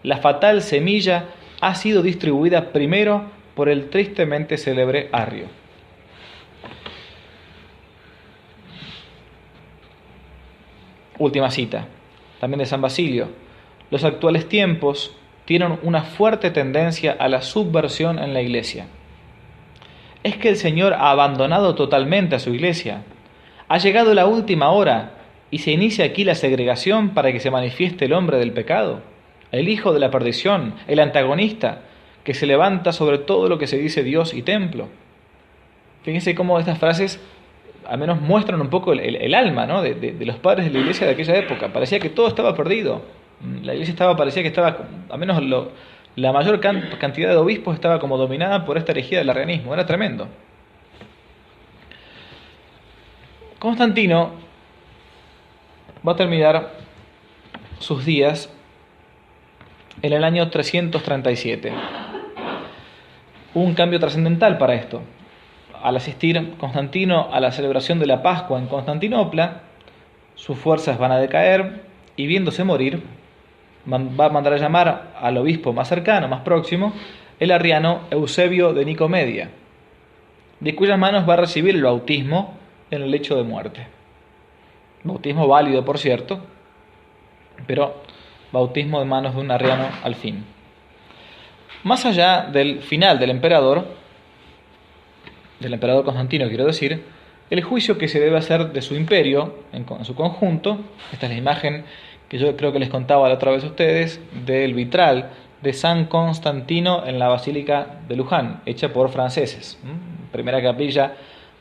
La fatal semilla ha sido distribuida primero por el tristemente célebre Arrio. Última cita, también de San Basilio. Los actuales tiempos tienen una fuerte tendencia a la subversión en la iglesia. Es que el Señor ha abandonado totalmente a su iglesia. Ha llegado la última hora y se inicia aquí la segregación para que se manifieste el hombre del pecado, el hijo de la perdición, el antagonista, que se levanta sobre todo lo que se dice Dios y templo. Fíjense cómo estas frases al menos muestran un poco el alma, ¿no? de los padres de la iglesia de aquella época. Parecía que todo estaba perdido. La iglesia parecía que estaba, al menos la mayor cantidad de obispos estaba como dominada por esta herejía del arrianismo. Era tremendo. Constantino va a terminar sus días en el año 337. Hubo un cambio trascendental para esto. Al asistir Constantino a la celebración de la Pascua en Constantinopla, sus fuerzas van a decaer y viéndose morir, va a mandar a llamar al obispo más cercano, más próximo, el arriano Eusebio de Nicomedia, de cuyas manos va a recibir el bautismo en el lecho de muerte. Bautismo válido, por cierto, pero bautismo de manos de un arriano al fin. Más allá del final del emperador Constantino, quiero decir, el juicio que se debe hacer de su imperio en su conjunto, esta es la imagen que yo creo que les contaba la otra vez a ustedes, del vitral de San Constantino en la Basílica de Luján, hecha por franceses. Primera capilla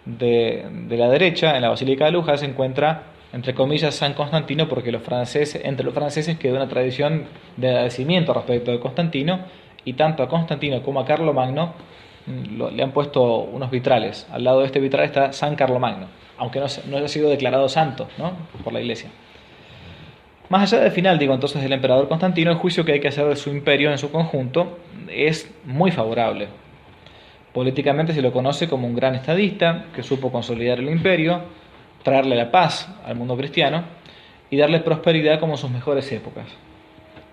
de la derecha, en la Basílica de Luján, se encuentra, entre comillas, San Constantino, porque entre los franceses quedó una tradición de agradecimiento respecto de Constantino, y tanto a Constantino como a Carlomagno le han puesto unos vitrales. Al lado de este vitral está San Carlomagno, aunque no haya sido declarado santo, ¿no?, por la Iglesia. Más allá del final, entonces, del emperador Constantino, el juicio que hay que hacer de su imperio en su conjunto es muy favorable. Políticamente se lo conoce como un gran estadista que supo consolidar el imperio, traerle la paz al mundo cristiano y darle prosperidad como en sus mejores épocas.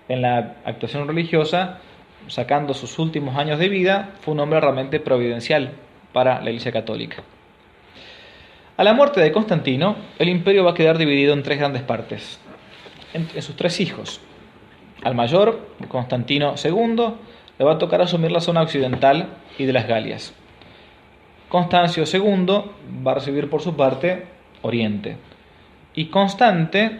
En la actuación religiosa, sacando sus últimos años de vida, fue un hombre realmente providencial para la Iglesia Católica. A la muerte de Constantino, el imperio va a quedar dividido en tres grandes partes, en sus tres hijos. Al mayor, Constantino II, le va a tocar asumir la zona occidental y de las Galias. Constancio II va a recibir por su parte Oriente. Y Constante,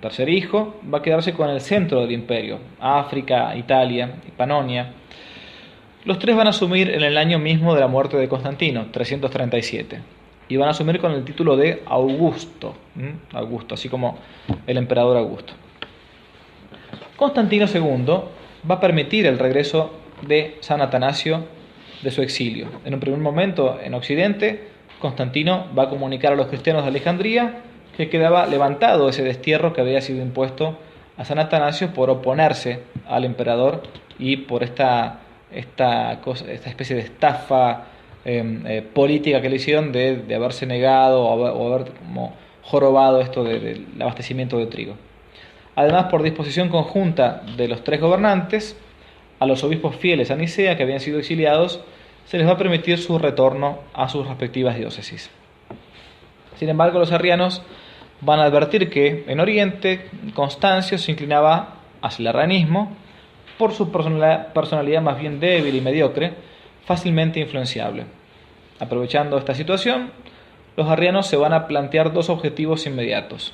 tercer hijo, va a quedarse con el centro del imperio, África, Italia y Panonia. Los tres van a asumir en el año mismo de la muerte de Constantino, 337, y van a asumir con el título de Augusto, así como el emperador Augusto. Constantino II va a permitir el regreso de San Atanasio de su exilio. En un primer momento, en Occidente, Constantino va a comunicar a los cristianos de Alejandría que quedaba levantado ese destierro que había sido impuesto a San Atanasio por oponerse al emperador y por esta especie de estafa política que le hicieron de haberse negado o haber como jorobado esto del abastecimiento de trigo. Además, por disposición conjunta de los tres gobernantes, a los obispos fieles a Nicea que habían sido exiliados se les va a permitir su retorno a sus respectivas diócesis. Sin embargo, los arrianos van a advertir que en Oriente Constancio se inclinaba hacia el arrianismo por su personalidad más bien débil y mediocre, fácilmente influenciable. Aprovechando esta situación, los arrianos se van a plantear dos objetivos inmediatos: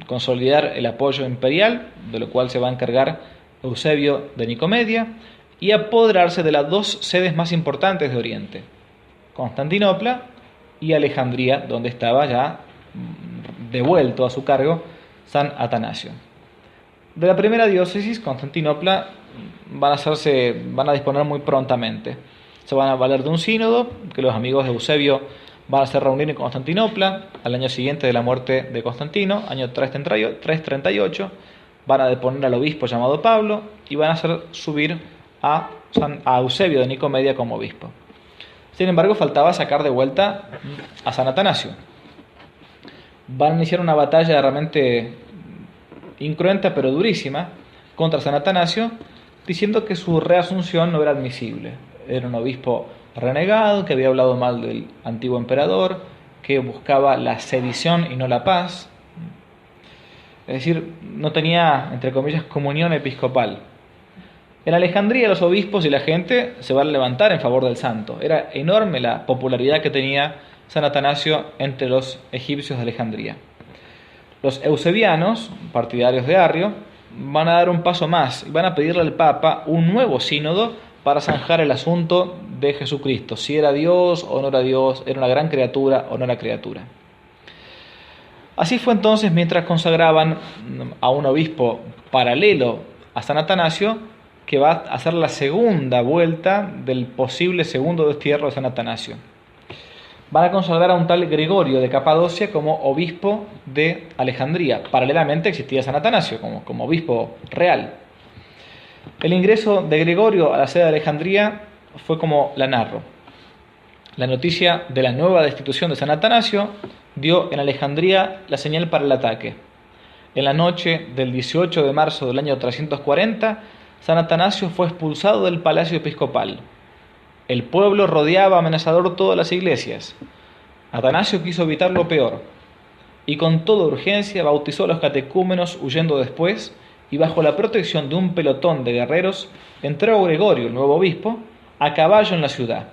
consolidar el apoyo imperial, de lo cual se va a encargar Eusebio de Nicomedia, y apoderarse de las dos sedes más importantes de Oriente, Constantinopla y Alejandría, donde estaba ya devuelto a su cargo San Atanasio. De la primera diócesis, Constantinopla, van a disponer muy prontamente. Se van a valer de un sínodo que los amigos de Eusebio van a hacer reunir en Constantinopla al año siguiente de la muerte de Constantino, año 338. Van a deponer al obispo llamado Pablo y van a hacer subir a Eusebio de Nicomedia como obispo. Sin embargo, faltaba sacar de vuelta a San Atanasio. Van a iniciar una batalla realmente incruenta pero durísima contra San Atanasio, diciendo que su reasunción no era admisible. Era un obispo renegado, que había hablado mal del antiguo emperador, que buscaba la sedición y no la paz. Es decir, no tenía, entre comillas, comunión episcopal. En Alejandría los obispos y la gente se van a levantar en favor del santo. Era enorme la popularidad que tenía San Atanasio entre los egipcios de Alejandría. Los eusebianos, partidarios de Arrio, van a dar un paso más y van a pedirle al Papa un nuevo sínodo para zanjar el asunto de Jesucristo, si era Dios o no era Dios, era una gran criatura o no era criatura. Así fue entonces mientras consagraban a un obispo paralelo a San Atanasio, que va a hacer la segunda vuelta del posible segundo destierro de San Atanasio. Van a consagrar a un tal Gregorio de Capadocia como obispo de Alejandría. Paralelamente existía San Atanasio como obispo real. El ingreso de Gregorio a la sede de Alejandría fue como la narro. La noticia de la nueva destitución de San Atanasio dio en Alejandría la señal para el ataque. En la noche del 18 de marzo del año 340, San Atanasio fue expulsado del palacio episcopal. El pueblo rodeaba amenazador todas las iglesias. Atanasio quiso evitar lo peor y con toda urgencia bautizó a los catecúmenos huyendo después, y bajo la protección de un pelotón de guerreros entró Gregorio, el nuevo obispo, a caballo en la ciudad.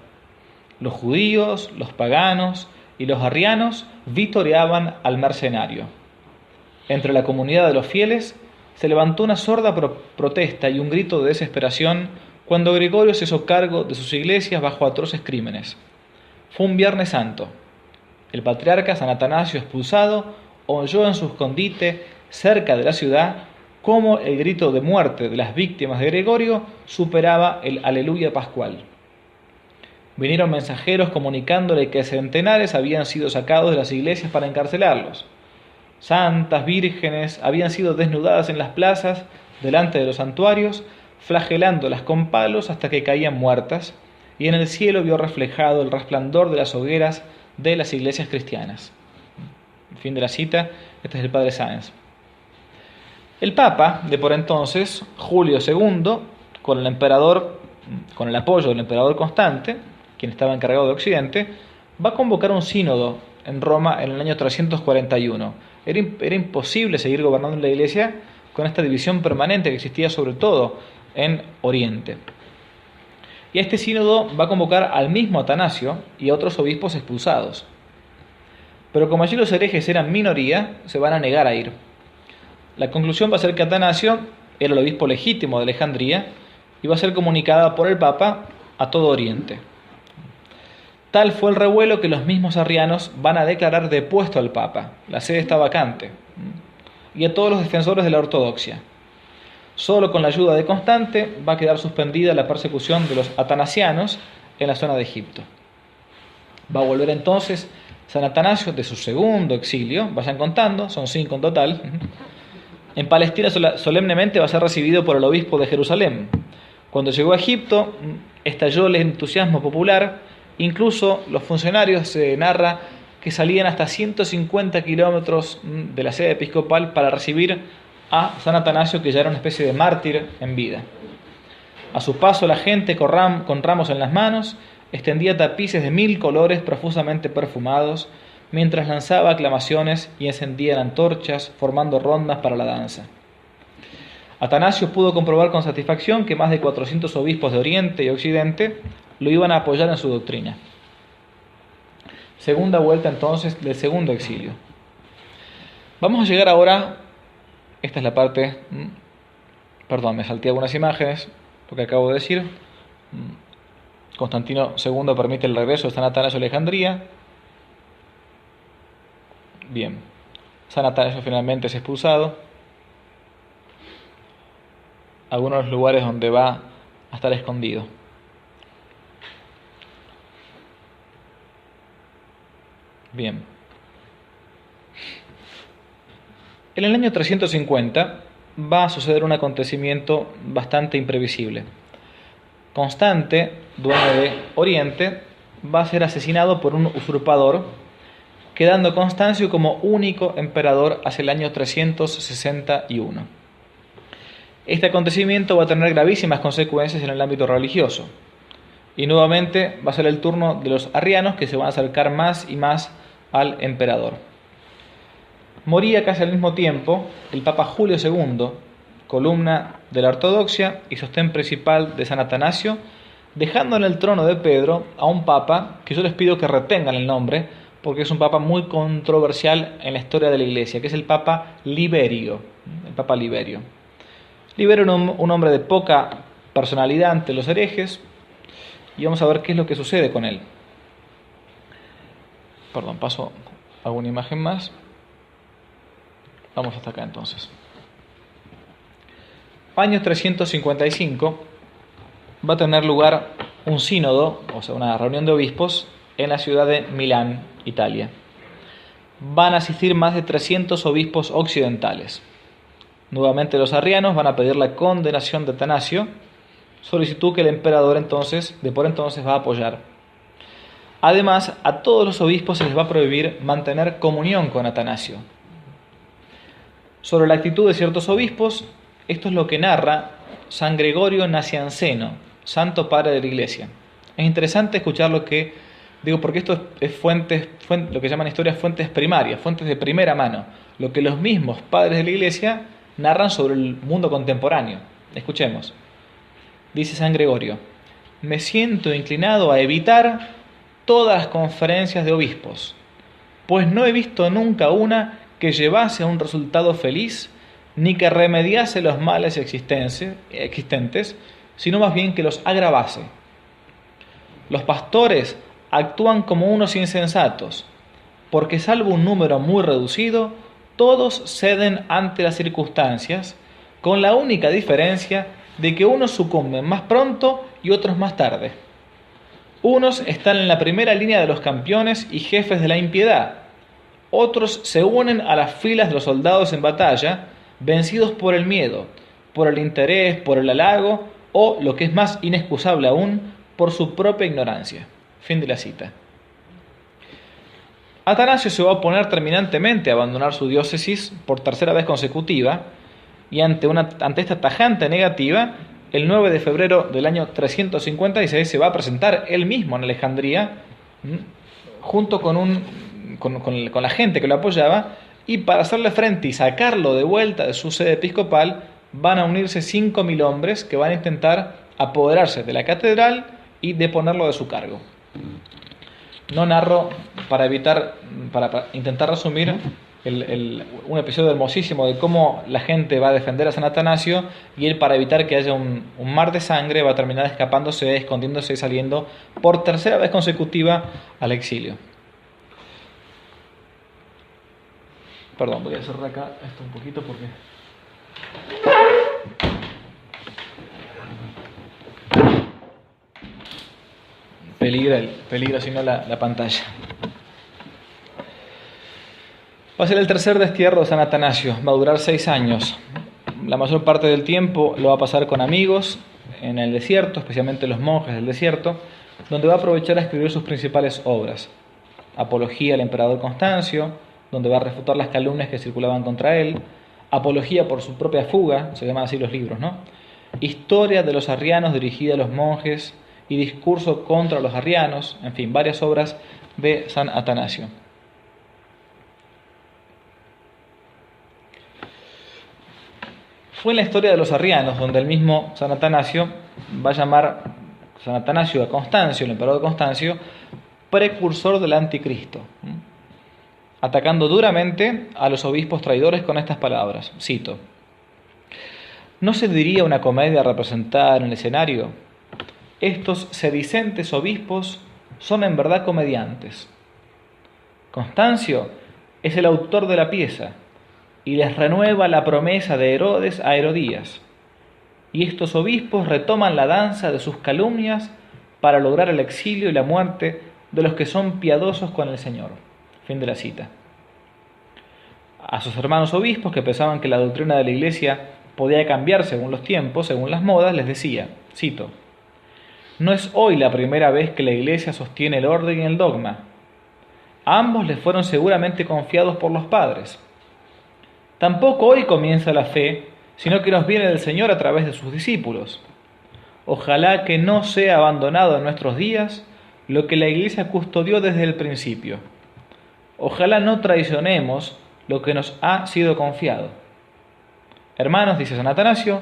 Los judíos, los paganos y los arrianos vitoreaban al mercenario. Entre la comunidad de los fieles se levantó una sorda protesta y un grito de desesperación cuando Gregorio se hizo cargo de sus iglesias bajo atroces crímenes. Fue un Viernes Santo. El patriarca San Atanasio, expulsado, oyó en su escondite cerca de la ciudad cómo el grito de muerte de las víctimas de Gregorio superaba el aleluya pascual. Vinieron mensajeros comunicándole que centenares habían sido sacados de las iglesias para encarcelarlos. Santas vírgenes habían sido desnudadas en las plazas delante de los santuarios, flagelándolas con palos hasta que caían muertas, y en el cielo vio reflejado el resplandor de las hogueras de las iglesias cristianas. Fin de la cita. Este es el padre Sáenz. El Papa de por entonces, Julio II, con el apoyo del emperador Constante, quien estaba encargado de Occidente, va a convocar un sínodo en Roma en el año 341. Era imposible seguir gobernando la Iglesia con esta división permanente que existía sobre todo en Oriente. Y a este sínodo va a convocar al mismo Atanasio y a otros obispos expulsados. Pero como allí los herejes eran minoría, se van a negar a ir. La conclusión va a ser que Atanasio era el obispo legítimo de Alejandría y va a ser comunicada por el Papa a todo Oriente. Tal fue el revuelo que los mismos arrianos van a declarar depuesto al Papa, la sede está vacante, y a todos los defensores de la ortodoxia. Solo con la ayuda de Constante va a quedar suspendida la persecución de los atanasianos en la zona de Egipto. Va a volver entonces San Atanasio de su segundo exilio, vayan contando, son 5 en total. En Palestina solemnemente va a ser recibido por el obispo de Jerusalén. Cuando llegó a Egipto, estalló el entusiasmo popular. Incluso los funcionarios se narra que salían hasta 150 kilómetros de la sede episcopal para recibir a San Atanasio, que ya era una especie de mártir en vida. A su paso la gente con ramos en las manos extendía tapices de 1000 colores profusamente perfumados, mientras lanzaba aclamaciones y encendían antorchas, formando rondas para la danza. Atanasio pudo comprobar con satisfacción que más de 400 obispos de Oriente y Occidente lo iban a apoyar en su doctrina. Segunda vuelta entonces del segundo exilio. Vamos a llegar ahora, esta es la parte, perdón, me salté algunas imágenes, lo que acabo de decir. Constantino II permite el regreso de San Atanasio a Alejandría. Bien, San Atanasio finalmente es expulsado. Algunos lugares donde va a estar escondido. Bien. En el año 350 va a suceder un acontecimiento bastante imprevisible. Constante, dueño de Oriente, va a ser asesinado por un usurpador, quedando Constancio como único emperador hacia el año 361. Este acontecimiento va a tener gravísimas consecuencias en el ámbito religioso. Y nuevamente va a ser el turno de los arrianos, que se van a acercar más y más al emperador. Moría casi al mismo tiempo el Papa Julio II, columna de la ortodoxia y sostén principal de San Atanasio, dejando en el trono de Pedro a un papa que yo les pido que retengan el nombre, porque es un papa muy controversial en la historia de la Iglesia, que es el Papa Liberio. El Papa Liberio. Liberio era un hombre de poca personalidad ante los herejes, y vamos a ver qué es lo que sucede con él. Perdón, paso a una imagen más. Vamos hasta acá entonces. Año 355 va a tener lugar un sínodo, o sea, una reunión de obispos en la ciudad de Milán, Italia. Van a asistir más de 300 obispos occidentales. Nuevamente los arrianos van a pedir la condenación de Atanasio, solicitud que el emperador por entonces va a apoyar. Además, a todos los obispos se les va a prohibir mantener comunión con Atanasio. Sobre la actitud de ciertos obispos, esto es lo que narra San Gregorio Nacianceno, santo padre de la Iglesia. Es interesante escuchar lo que digo, porque esto es lo que llaman historias fuentes primarias, fuentes de primera mano, lo que los mismos padres de la Iglesia narran sobre el mundo contemporáneo. Escuchemos. Dice San Gregorio: me siento inclinado a evitar todas las conferencias de obispos, pues no he visto nunca una que llevase a un resultado feliz, ni que remediase los males existentes, sino más bien que los agravase. Los pastores actúan como unos insensatos, porque salvo un número muy reducido, todos ceden ante las circunstancias, con la única diferencia de que unos sucumben más pronto y otros más tarde. Unos están en la primera línea de los campeones y jefes de la impiedad, otros se unen a las filas de los soldados en batalla, vencidos por el miedo, por el interés, por el halago, o, lo que es más inexcusable aún, por su propia ignorancia. Fin de la cita. Atanasio se va a oponer terminantemente a abandonar su diócesis por tercera vez consecutiva, y ante esta tajante negativa, el 9 de febrero del año 356 se va a presentar él mismo en Alejandría, junto con la gente que lo apoyaba, y para hacerle frente y sacarlo de vuelta de su sede episcopal, van a unirse 5.000 hombres que van a intentar apoderarse de la catedral y deponerlo de su cargo. No narro para intentar resumir un episodio hermosísimo de cómo la gente va a defender a San Atanasio, y él, para evitar que haya un mar de sangre, va a terminar escapándose, escondiéndose y saliendo por tercera vez consecutiva al exilio. Perdón, voy a cerrar acá esto un poquito porque... Peligra si no la pantalla. Va a ser el tercer destierro de San Atanasio, va a durar 6 años. La mayor parte del tiempo lo va a pasar con amigos en el desierto, especialmente los monjes del desierto, donde va a aprovechar a escribir sus principales obras. Apología al emperador Constancio, donde va a refutar las calumnias que circulaban contra él. Apología por su propia fuga, se llaman así los libros, ¿no? Historia de los arrianos dirigida a los monjes y discurso contra los arrianos, en fin, varias obras de San Atanasio. Fue en la historia de los arrianos donde el mismo San Atanasio va a llamar San Atanasio a Constancio, el emperador Constancio, precursor del anticristo, atacando duramente a los obispos traidores con estas palabras. Cito: ¿no se diría una comedia representada en el escenario? Estos sedicentes obispos son en verdad comediantes. Constancio es el autor de la pieza y les renueva la promesa de Herodes a Herodías. Y estos obispos retoman la danza de sus calumnias para lograr el exilio y la muerte de los que son piadosos con el Señor. Fin de la cita. A sus hermanos obispos, que pensaban que la doctrina de la Iglesia podía cambiar según los tiempos, según las modas, les decía, cito: No es hoy la primera vez que la Iglesia sostiene el orden y el dogma. A ambos les fueron seguramente confiados por los padres. Tampoco hoy comienza la fe, sino que nos viene del Señor a través de sus discípulos. Ojalá que no sea abandonado en nuestros días lo que la Iglesia custodió desde el principio. Ojalá no traicionemos lo que nos ha sido confiado. Hermanos, dice San Atanasio,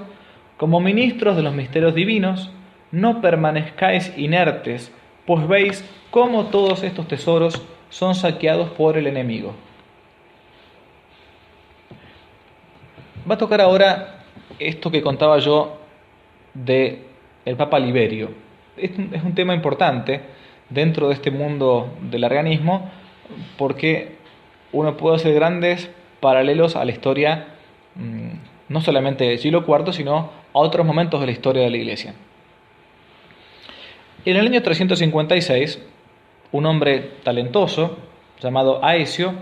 como ministros de los misterios divinos, no permanezcáis inertes, pues veis cómo todos estos tesoros son saqueados por el enemigo. Va a tocar ahora esto que contaba yo de el Papa Liberio. Es un tema importante dentro de este mundo del arrianismo porque uno puede hacer grandes paralelos a la historia no solamente del siglo IV, sino a otros momentos de la historia de la Iglesia. En el año 356, un hombre talentoso llamado Aesio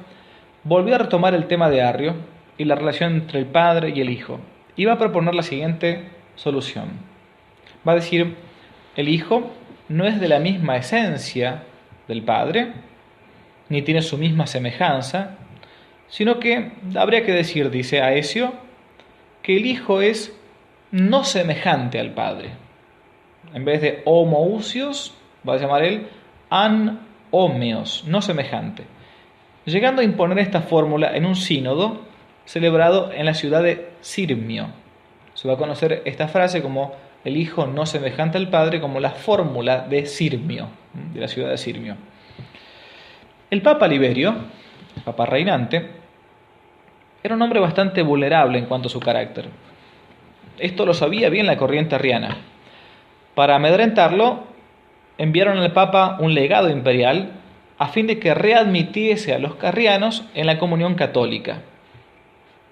volvió a retomar el tema de Arrio y la relación entre el Padre y el Hijo, y va a proponer la siguiente solución. Va a decir, el Hijo no es de la misma esencia del Padre, ni tiene su misma semejanza, sino que habría que decir, dice Aesio, que el Hijo es no semejante al Padre. En vez de homoousios, va a llamar él anhomeos, no semejante. Llegando a imponer esta fórmula en un sínodo celebrado en la ciudad de Sirmio. Se va a conocer esta frase como el Hijo no semejante al Padre, como la fórmula de Sirmio, de la ciudad de Sirmio. El Papa Liberio, el Papa reinante, era un hombre bastante vulnerable en cuanto a su carácter. Esto lo sabía bien la corriente arriana. Para amedrentarlo, enviaron al Papa un legado imperial a fin de que readmitiese a los arrianos en la comunión católica.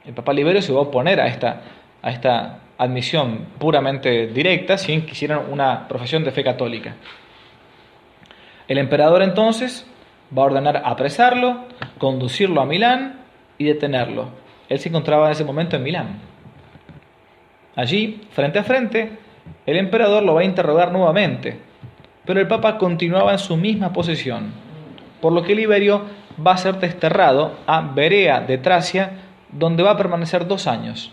El Papa Liberio se va a oponer a esta admisión puramente directa sin que hicieran una profesión de fe católica. El emperador entonces va a ordenar apresarlo, conducirlo a Milán y detenerlo. Él se encontraba en ese momento en Milán. Allí, frente a frente, el emperador lo va a interrogar nuevamente, pero el Papa continuaba en su misma posición, por lo que Liberio va a ser desterrado a Berea de Tracia, donde va a permanecer 2 años.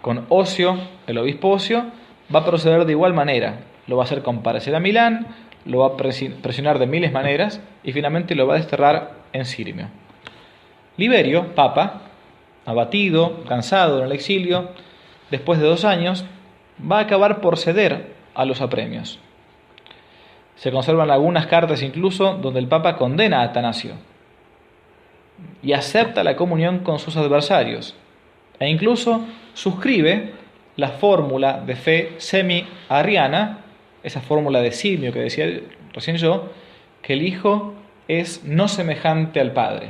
Con Ocio, el obispo Ocio, va a proceder de igual manera. Lo va a hacer comparecer a Milán, lo va a presionar de miles maneras y finalmente lo va a desterrar en Sirmio. Liberio, papa, abatido, cansado en el exilio, después de 2 años, va a acabar por ceder a los apremios. Se conservan algunas cartas incluso donde el Papa condena a Atanasio y acepta la comunión con sus adversarios e incluso suscribe la fórmula de fe semi-arriana, esa fórmula de Sirmio que decía recién yo, que el Hijo es no semejante al Padre.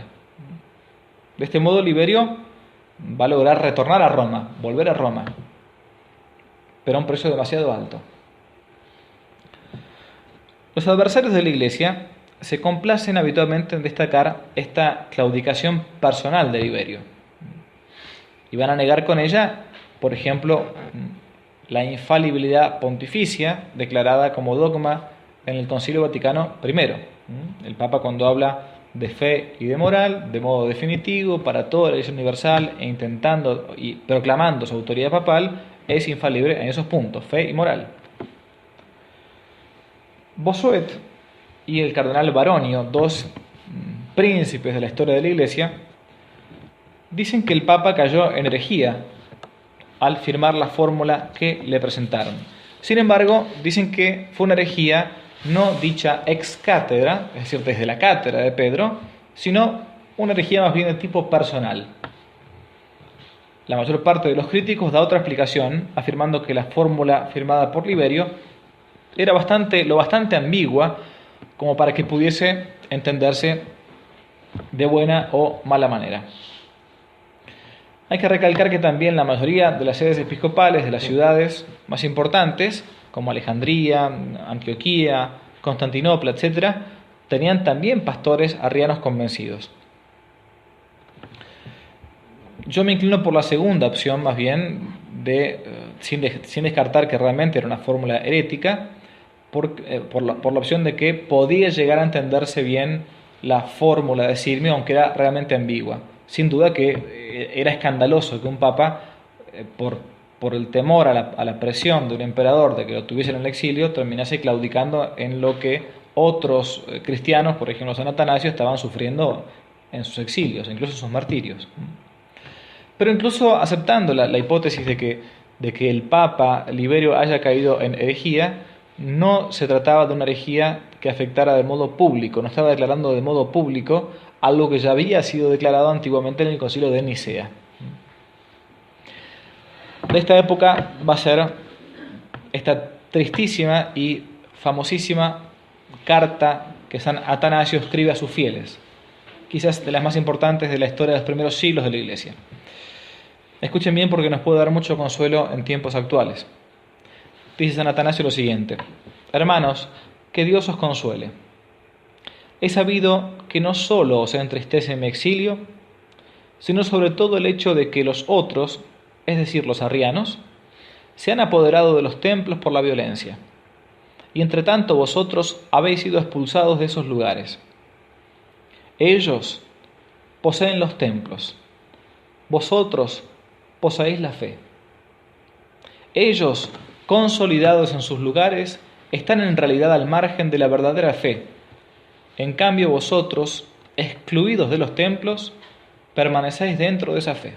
De este modo Liberio va a lograr retornar a Roma, volver a Roma, pero a un precio demasiado alto. Los adversarios de la Iglesia se complacen habitualmente en destacar esta claudicación personal de Liberio y van a negar con ella, por ejemplo, la infalibilidad pontificia declarada como dogma en el Concilio Vaticano I. El Papa, cuando habla de fe y de moral, de modo definitivo para toda la Iglesia universal e intentando y proclamando su autoridad papal, es infalible en esos puntos, fe y moral. Bossuet y el cardenal Baronio, 2 príncipes de la historia de la Iglesia, dicen que el Papa cayó en herejía al firmar la fórmula que le presentaron. Sin embargo, dicen que fue una herejía no dicha ex cátedra, es decir, desde la cátedra de Pedro, sino una herejía más bien de tipo personal. La mayor parte de los críticos da otra explicación, afirmando que la fórmula firmada por Liberio era lo bastante ambigua como para que pudiese entenderse de buena o mala manera. Hay que recalcar que también la mayoría de las sedes episcopales de las ciudades más importantes, como Alejandría, Antioquía, Constantinopla, etc., tenían también pastores arrianos convencidos. Yo me inclino por la segunda opción, más bien, de sin descartar que realmente era una fórmula herética, por la opción de que podía llegar a entenderse bien la fórmula de Sirmio, aunque era realmente ambigua. Sin duda que era escandaloso que un papa, por el temor a la presión de un emperador de que lo tuviese en el exilio, terminase claudicando en lo que otros cristianos, por ejemplo San Atanasio, estaban sufriendo en sus exilios, incluso sus martirios. Pero incluso aceptando la hipótesis de que el Papa Liberio haya caído en herejía, no se trataba de una herejía que afectara de modo público, no estaba declarando de modo público algo que ya había sido declarado antiguamente en el Concilio de Nicea. De esta época va a ser esta tristísima y famosísima carta que San Atanasio escribe a sus fieles, quizás de las más importantes de la historia de los primeros siglos de la Iglesia. Escuchen bien porque nos puede dar mucho consuelo en tiempos actuales. Dice San Atanasio lo siguiente: hermanos, que Dios os consuele. He sabido que no solo os entristece mi exilio, sino sobre todo el hecho de que los otros, es decir, los arrianos, se han apoderado de los templos por la violencia, y entre tanto vosotros habéis sido expulsados de esos lugares. Ellos poseen los templos, vosotros poseéis la fe. Ellos, consolidados en sus lugares, están en realidad al margen de la verdadera fe. En cambio vosotros, excluidos de los templos, permanecéis dentro de esa fe.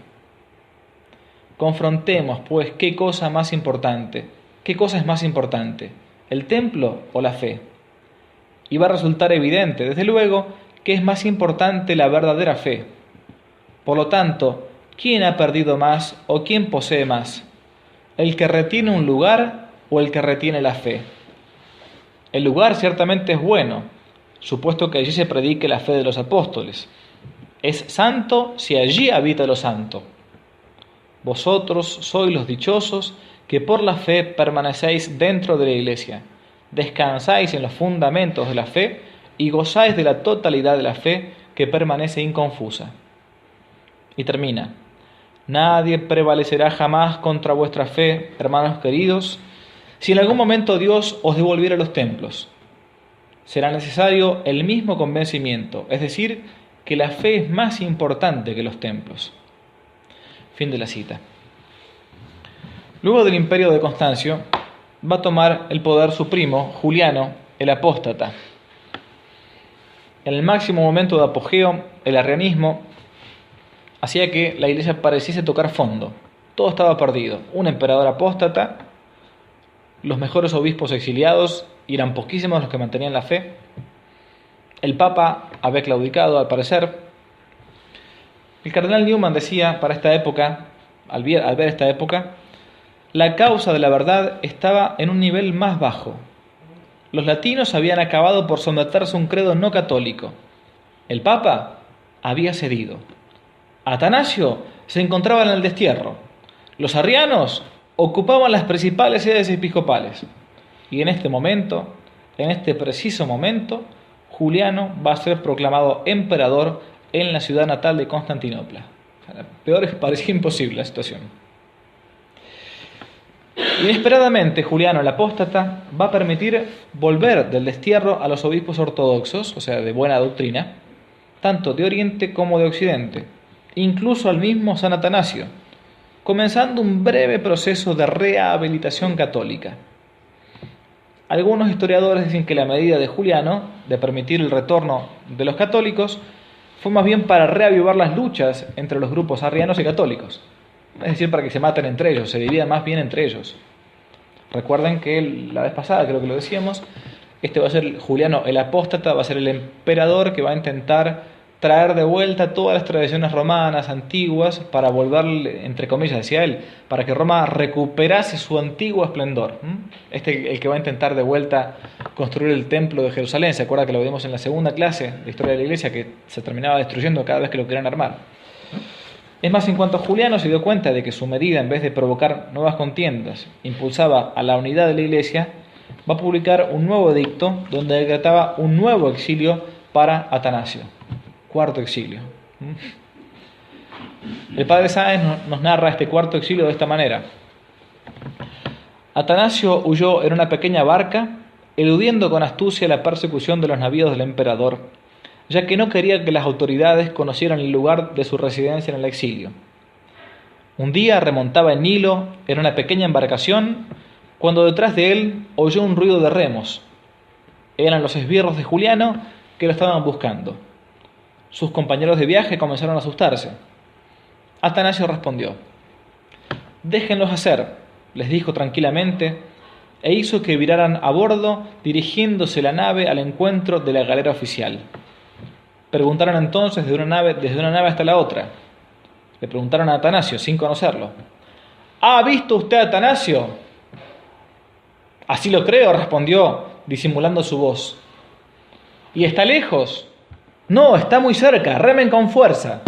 Confrontemos, pues, qué cosa es más importante, el templo o la fe. Y va a resultar evidente, desde luego, que es más importante la verdadera fe. Por lo tanto, ¿quién ha perdido más o quién posee más? ¿El que retiene un lugar o el que retiene la fe? El lugar ciertamente es bueno, supuesto que allí se predique la fe de los apóstoles. Es santo si allí habita lo santo. Vosotros sois los dichosos que por la fe permanecéis dentro de la Iglesia, descansáis en los fundamentos de la fe y gozáis de la totalidad de la fe que permanece inconfusa. Y termina: nadie prevalecerá jamás contra vuestra fe, hermanos queridos, si en algún momento Dios os devolviera los templos. Será necesario el mismo convencimiento, es decir, que la fe es más importante que los templos. Fin de la cita. Luego del imperio de Constancio, va a tomar el poder su primo, Juliano, el apóstata. En el máximo momento de apogeo, el arrianismo hacía que la Iglesia pareciese tocar fondo. Todo estaba perdido. Un emperador apóstata, los mejores obispos exiliados, y eran poquísimos los que mantenían la fe. El Papa había claudicado, al parecer. El cardenal Newman decía para esta época, al ver esta época, la causa de la verdad estaba en un nivel más bajo. Los latinos habían acabado por someterse a un credo no católico. El Papa había cedido. Atanasio se encontraba en el destierro. Los arrianos ocupaban las principales sedes episcopales. Y en este preciso momento, Juliano va a ser proclamado emperador en la ciudad natal de Constantinopla. Peor parecía imposible la situación. Inesperadamente, Juliano el apóstata va a permitir volver del destierro a los obispos ortodoxos, o sea, de buena doctrina, tanto de Oriente como de Occidente, incluso al mismo San Atanasio, comenzando un breve proceso de rehabilitación católica. Algunos historiadores dicen que la medida de Juliano de permitir el retorno de los católicos fue más bien para reavivar las luchas entre los grupos arrianos y católicos, es decir, para que se maten entre ellos, se dividan más bien entre ellos. Recuerden que la vez pasada, creo que lo decíamos, este va a ser Juliano el apóstata, va a ser el emperador que va a intentar traer de vuelta todas las tradiciones romanas antiguas para volver, entre comillas, decía él, para que Roma recuperase su antiguo esplendor. El que va a intentar de vuelta construir el templo de Jerusalén. ¿Se acuerda que lo vimos en la segunda clase de Historia de la Iglesia, que se terminaba destruyendo cada vez que lo querían armar? Es más, en cuanto a Juliano se dio cuenta de que su medida, en vez de provocar nuevas contiendas, impulsaba a la unidad de la Iglesia, va a publicar un nuevo edicto donde decretaba un nuevo exilio para Atanasio. Cuarto exilio. El padre Sáenz nos narra este cuarto exilio de esta manera. Atanasio huyó en una pequeña barca, eludiendo con astucia la persecución de los navíos del emperador, ya que no quería que las autoridades conocieran el lugar de su residencia en el exilio. Un día remontaba el Nilo en una pequeña embarcación, cuando detrás de él oyó un ruido de remos. Eran los esbirros de Juliano que lo estaban buscando. Sus compañeros de viaje comenzaron a asustarse. Atanasio respondió: «Déjenlos hacer», les dijo tranquilamente, e hizo que viraran a bordo, dirigiéndose la nave al encuentro de la galera oficial. Preguntaron entonces desde una nave hasta la otra. Le preguntaron a Atanasio, sin conocerlo: «¿Ha visto usted a Atanasio?». «Así lo creo», respondió, disimulando su voz. «¿Y está lejos?». «No, está muy cerca, remen con fuerza».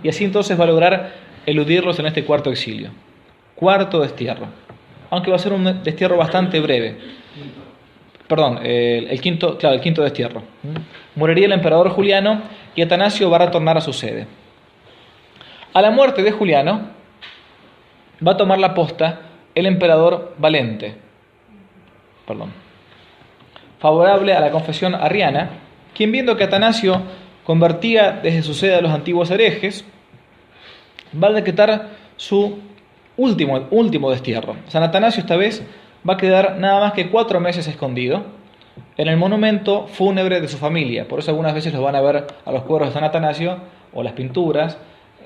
Y así entonces va a lograr eludirlos en este cuarto exilio. Cuarto destierro. Aunque va a ser un destierro bastante breve. Perdón, el quinto destierro. Moriría el emperador Juliano y Atanasio va a retornar a su sede. A la muerte de Juliano va a tomar la posta el emperador Valente, favorable a la confesión arriana, quien, viendo que Atanasio convertía desde su sede a los antiguos herejes, va a decretar su último destierro. San Atanasio esta vez va a quedar nada más que 4 meses escondido en el monumento fúnebre de su familia. Por eso algunas veces los van a ver a los cuadros de San Atanasio o las pinturas,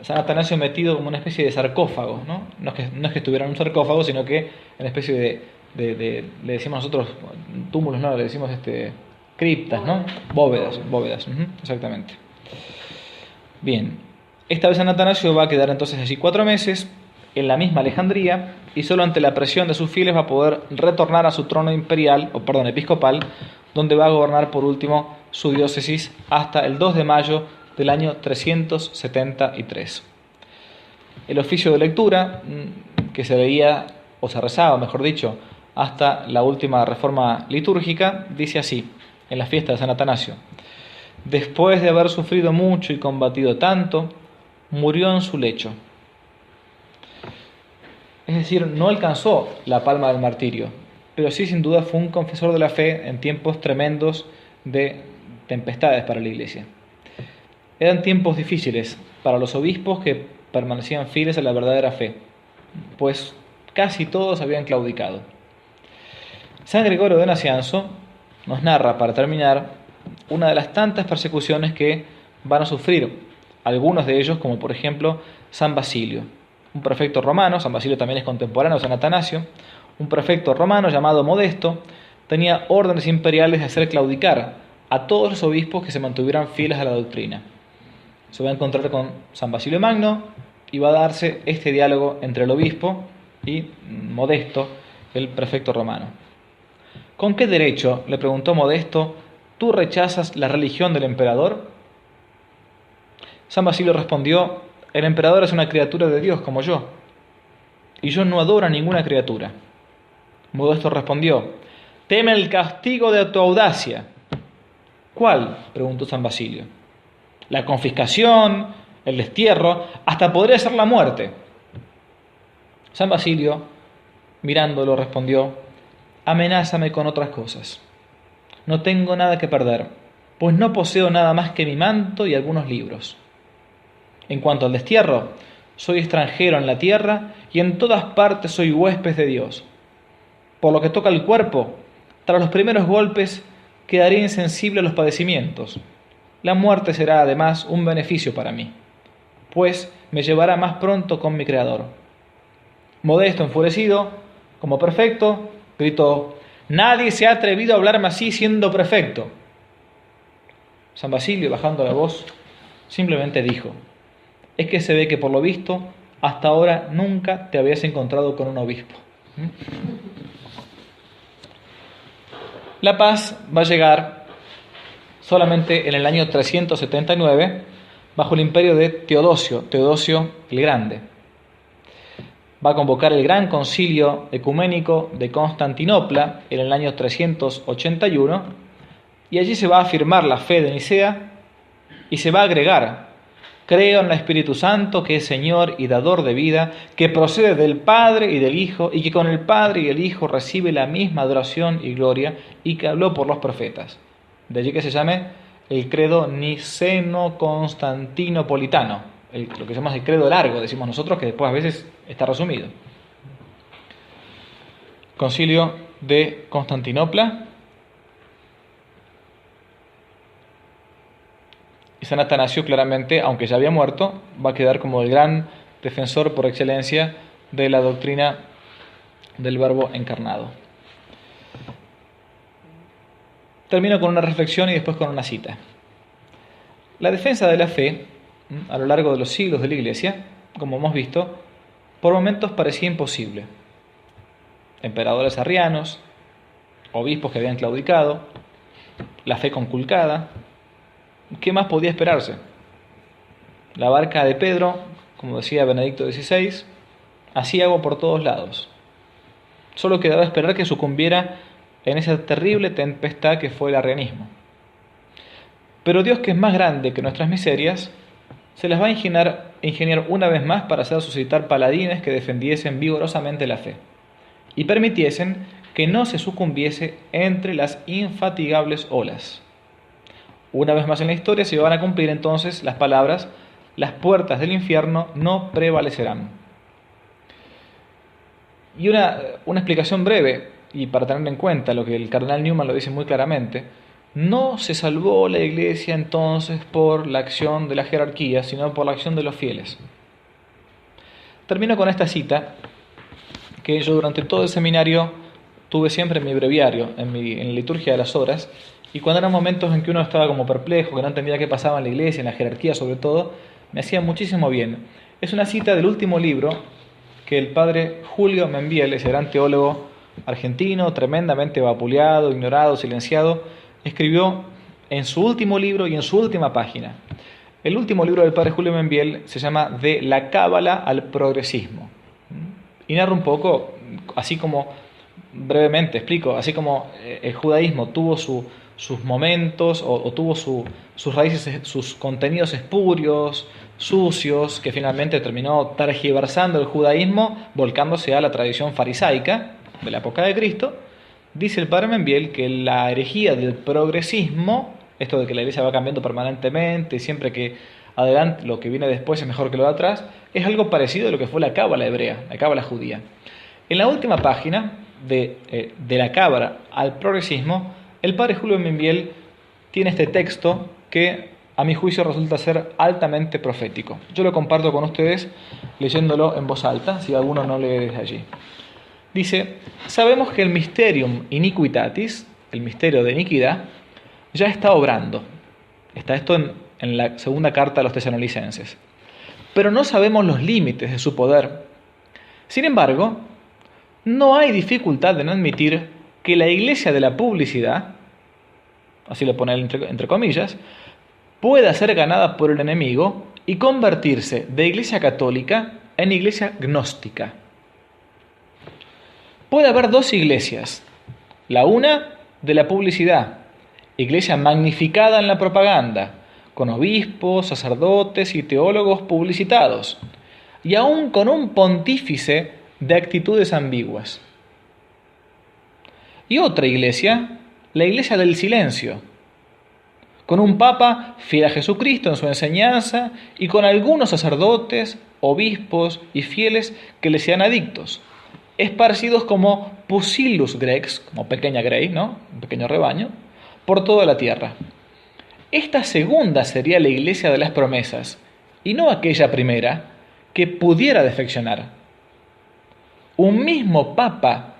San Atanasio metido como una especie de sarcófago, ¿no? No es que estuviera en un sarcófago, sino que una especie de le decimos nosotros túmulos, no, le decimos criptas, ¿no? Bóvedas, exactamente. Bien, esta vez San Atanasio va a quedar entonces allí 4 meses, en la misma Alejandría, y solo ante la presión de sus fieles va a poder retornar a su trono episcopal, donde va a gobernar por último su diócesis hasta el 2 de mayo del año 373. El oficio de lectura, que se veía, o se rezaba, mejor dicho, hasta la última reforma litúrgica, dice así, en la fiesta de San Atanasio: «Después de haber sufrido mucho y combatido tanto, murió en su lecho». Es decir, no alcanzó la palma del martirio, pero sí sin duda fue un confesor de la fe en tiempos tremendos de tempestades para la Iglesia. Eran tiempos difíciles para los obispos que permanecían fieles a la verdadera fe, pues casi todos habían claudicado. San Gregorio de Nacianzo nos narra, para terminar, una de las tantas persecuciones que van a sufrir algunos de ellos, como por ejemplo San Basilio, un prefecto romano. San Basilio también es contemporáneo de San Atanasio. Un prefecto romano llamado Modesto tenía órdenes imperiales de hacer claudicar a todos los obispos que se mantuvieran fieles a la doctrina. Se va a encontrar con San Basilio Magno y va a darse este diálogo entre el obispo y Modesto, el prefecto romano. «¿Con qué derecho?», le preguntó Modesto, «¿tú rechazas la religión del emperador?». San Basilio respondió: «El emperador es una criatura de Dios como yo, y yo no adoro a ninguna criatura». Modesto respondió: «Teme el castigo de tu audacia». «¿Cuál?», preguntó San Basilio. «La confiscación, el destierro, hasta podría ser la muerte». San Basilio, mirándolo, respondió: «Amenázame con otras cosas. No tengo nada que perder, pues no poseo nada más que mi manto y algunos libros. En cuanto al destierro, soy extranjero en la tierra y en todas partes soy huésped de Dios. Por lo que toca al cuerpo, tras los primeros golpes quedaré insensible a los padecimientos. La muerte será además un beneficio para mí, pues me llevará más pronto con mi Creador». Modesto, enfurecido, como prefecto, gritó: «Nadie se ha atrevido a hablarme así siendo prefecto». San Basilio, bajando la voz, simplemente dijo: «Es que se ve que por lo visto hasta ahora nunca te habías encontrado con un obispo». La paz va a llegar solamente en el año 379, bajo el imperio de Teodosio el Grande. Va a convocar el Gran Concilio Ecuménico de Constantinopla en el año 381, y allí se va a afirmar la fe de Nicea y se va a agregar Creo en el Espíritu Santo, que es Señor y dador de vida, que procede del Padre y del Hijo, y que con el Padre y el Hijo recibe la misma adoración y gloria, y que habló por los profetas. De allí que se llame el credo niceno-constantinopolitano, lo que llamamos el credo largo, decimos nosotros, que después a veces está resumido. Concilio de Constantinopla. Y San Atanasio claramente, aunque ya había muerto, va a quedar como el gran defensor por excelencia de la doctrina del Verbo encarnado. Termino con una reflexión y después con una cita. La defensa de la fe, a lo largo de los siglos de la Iglesia, como hemos visto, por momentos parecía imposible. Emperadores arrianos, obispos que habían claudicado, la fe conculcada. ¿Qué más podía esperarse? La barca de Pedro, como decía Benedicto XVI, hacía agua por todos lados. Solo quedaba esperar que sucumbiera en esa terrible tempestad que fue el arrianismo. Pero Dios, que es más grande que nuestras miserias, se las va a ingeniar una vez más para hacer suscitar paladines que defendiesen vigorosamente la fe y permitiesen que no se sucumbiese entre las infatigables olas. Una vez más en la historia se van a cumplir entonces las palabras: las puertas del infierno no prevalecerán. Y una explicación breve, y para tener en cuenta lo que el cardenal Newman lo dice muy claramente: no se salvó la Iglesia entonces por la acción de la jerarquía, sino por la acción de los fieles. Termino con esta cita que yo durante todo el seminario tuve siempre en mi breviario, en la liturgia de las horas, y cuando eran momentos en que uno estaba como perplejo, que no entendía qué pasaba en la Iglesia, en la jerarquía sobre todo, me hacía muchísimo bien. Es una cita del último libro que el padre Julio Membiel, ese gran teólogo argentino, tremendamente vapuleado, ignorado, silenciado, escribió en su último libro y en su última página. El último libro del padre Julio Membiel se llama De la Cábala al Progresismo. Y narra un poco, así como, brevemente explico, así como el judaísmo tuvo sus momentos o tuvo sus raíces, sus contenidos espurios, sucios, que finalmente terminó tergiversando el judaísmo, volcándose a la tradición farisaica de la época de Cristo. Dice el padre Membiel que la herejía del progresismo, esto de que la Iglesia va cambiando permanentemente, siempre que adelante lo que viene después es mejor que lo de atrás, es algo parecido a lo que fue la cábala hebrea, la cábala judía. En la última página de la cábala al progresismo, el padre Julio Membiel tiene este texto que a mi juicio resulta ser altamente profético. Yo lo comparto con ustedes leyéndolo en voz alta, si alguno no lee desde allí. Dice: sabemos que el mysterium iniquitatis, el misterio de iniquidad, ya está obrando. Está esto en la segunda carta a los tesalonicenses. Pero no sabemos los límites de su poder. Sin embargo, no hay dificultad en admitir que la iglesia de la publicidad, así lo pone entre comillas, pueda ser ganada por el enemigo y convertirse de iglesia católica en iglesia gnóstica. Puede haber dos iglesias: la una de la publicidad, iglesia magnificada en la propaganda, con obispos, sacerdotes y teólogos publicitados, y aún con un pontífice de actitudes ambiguas. Y otra iglesia, la iglesia del silencio, con un papa fiel a Jesucristo en su enseñanza y con algunos sacerdotes, obispos y fieles que le sean adictos, esparcidos como pusillus grex, como pequeña grey, ¿no? Un pequeño rebaño, por toda la tierra. Esta segunda sería la iglesia de las promesas, y no aquella primera que pudiera defeccionar. Un mismo papa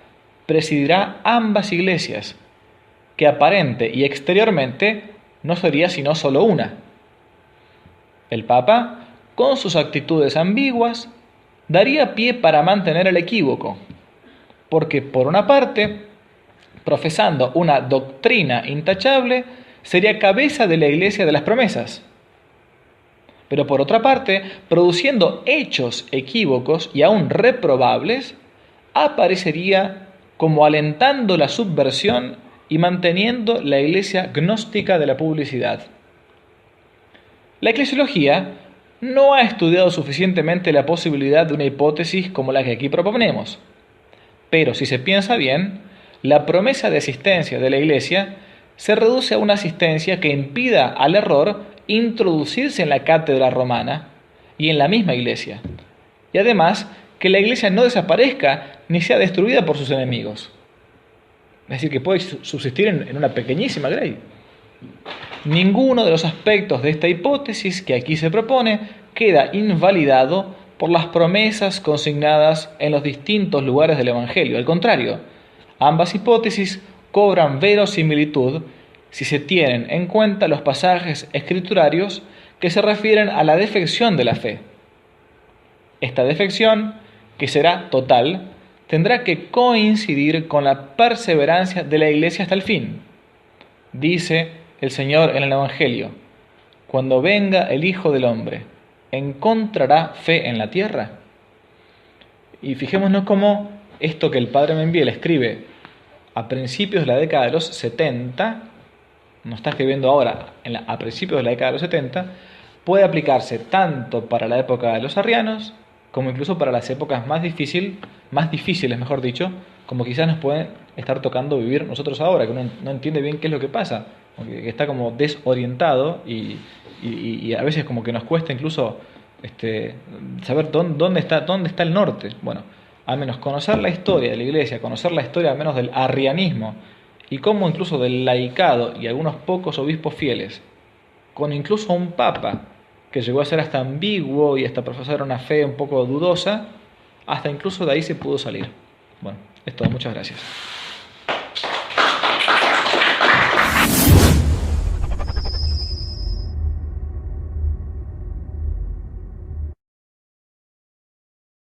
presidirá ambas iglesias, que aparente y exteriormente no sería sino solo una. El papa, con sus actitudes ambiguas, daría pie para mantener el equívoco, porque por una parte, profesando una doctrina intachable, sería cabeza de la iglesia de las promesas, pero por otra parte, produciendo hechos equívocos y aún reprobables, aparecería como alentando la subversión y manteniendo la iglesia gnóstica de la publicidad. La eclesiología no ha estudiado suficientemente la posibilidad de una hipótesis como la que aquí proponemos. Pero si se piensa bien, la promesa de asistencia de la Iglesia se reduce a una asistencia que impida al error introducirse en la cátedra romana y en la misma Iglesia. Y además, que la Iglesia no desaparezca ni sea destruida por sus enemigos. Es decir, que puede subsistir en una pequeñísima grey. Ninguno de los aspectos de esta hipótesis que aquí se propone queda invalidado por las promesas consignadas en los distintos lugares del Evangelio. Al contrario, ambas hipótesis cobran verosimilitud si se tienen en cuenta los pasajes escriturarios que se refieren a la defección de la fe. Esta defección, que será total, tendrá que coincidir con la perseverancia de la Iglesia hasta el fin. Dice el Señor en el Evangelio: cuando venga el Hijo del Hombre, ¿encontrará fe en la tierra? Y fijémonos cómo esto que el Padre Membiel escribe a principios de la década de los 70, no está escribiendo ahora, a principios de la década de los 70, puede aplicarse tanto para la época de los arrianos, como incluso para las épocas más difíciles, mejor dicho, como quizás nos pueden estar tocando vivir nosotros ahora, que uno no entiende bien qué es lo que pasa, que está como desorientado y a veces como que nos cuesta incluso saber dónde está el norte. Bueno, al menos conocer la historia de la Iglesia, conocer la historia al menos del arrianismo y cómo incluso del laicado y algunos pocos obispos fieles, con incluso un papa que llegó a ser hasta ambiguo y hasta profesar una fe un poco dudosa, hasta incluso de ahí se pudo salir. Bueno, es todo. Muchas gracias.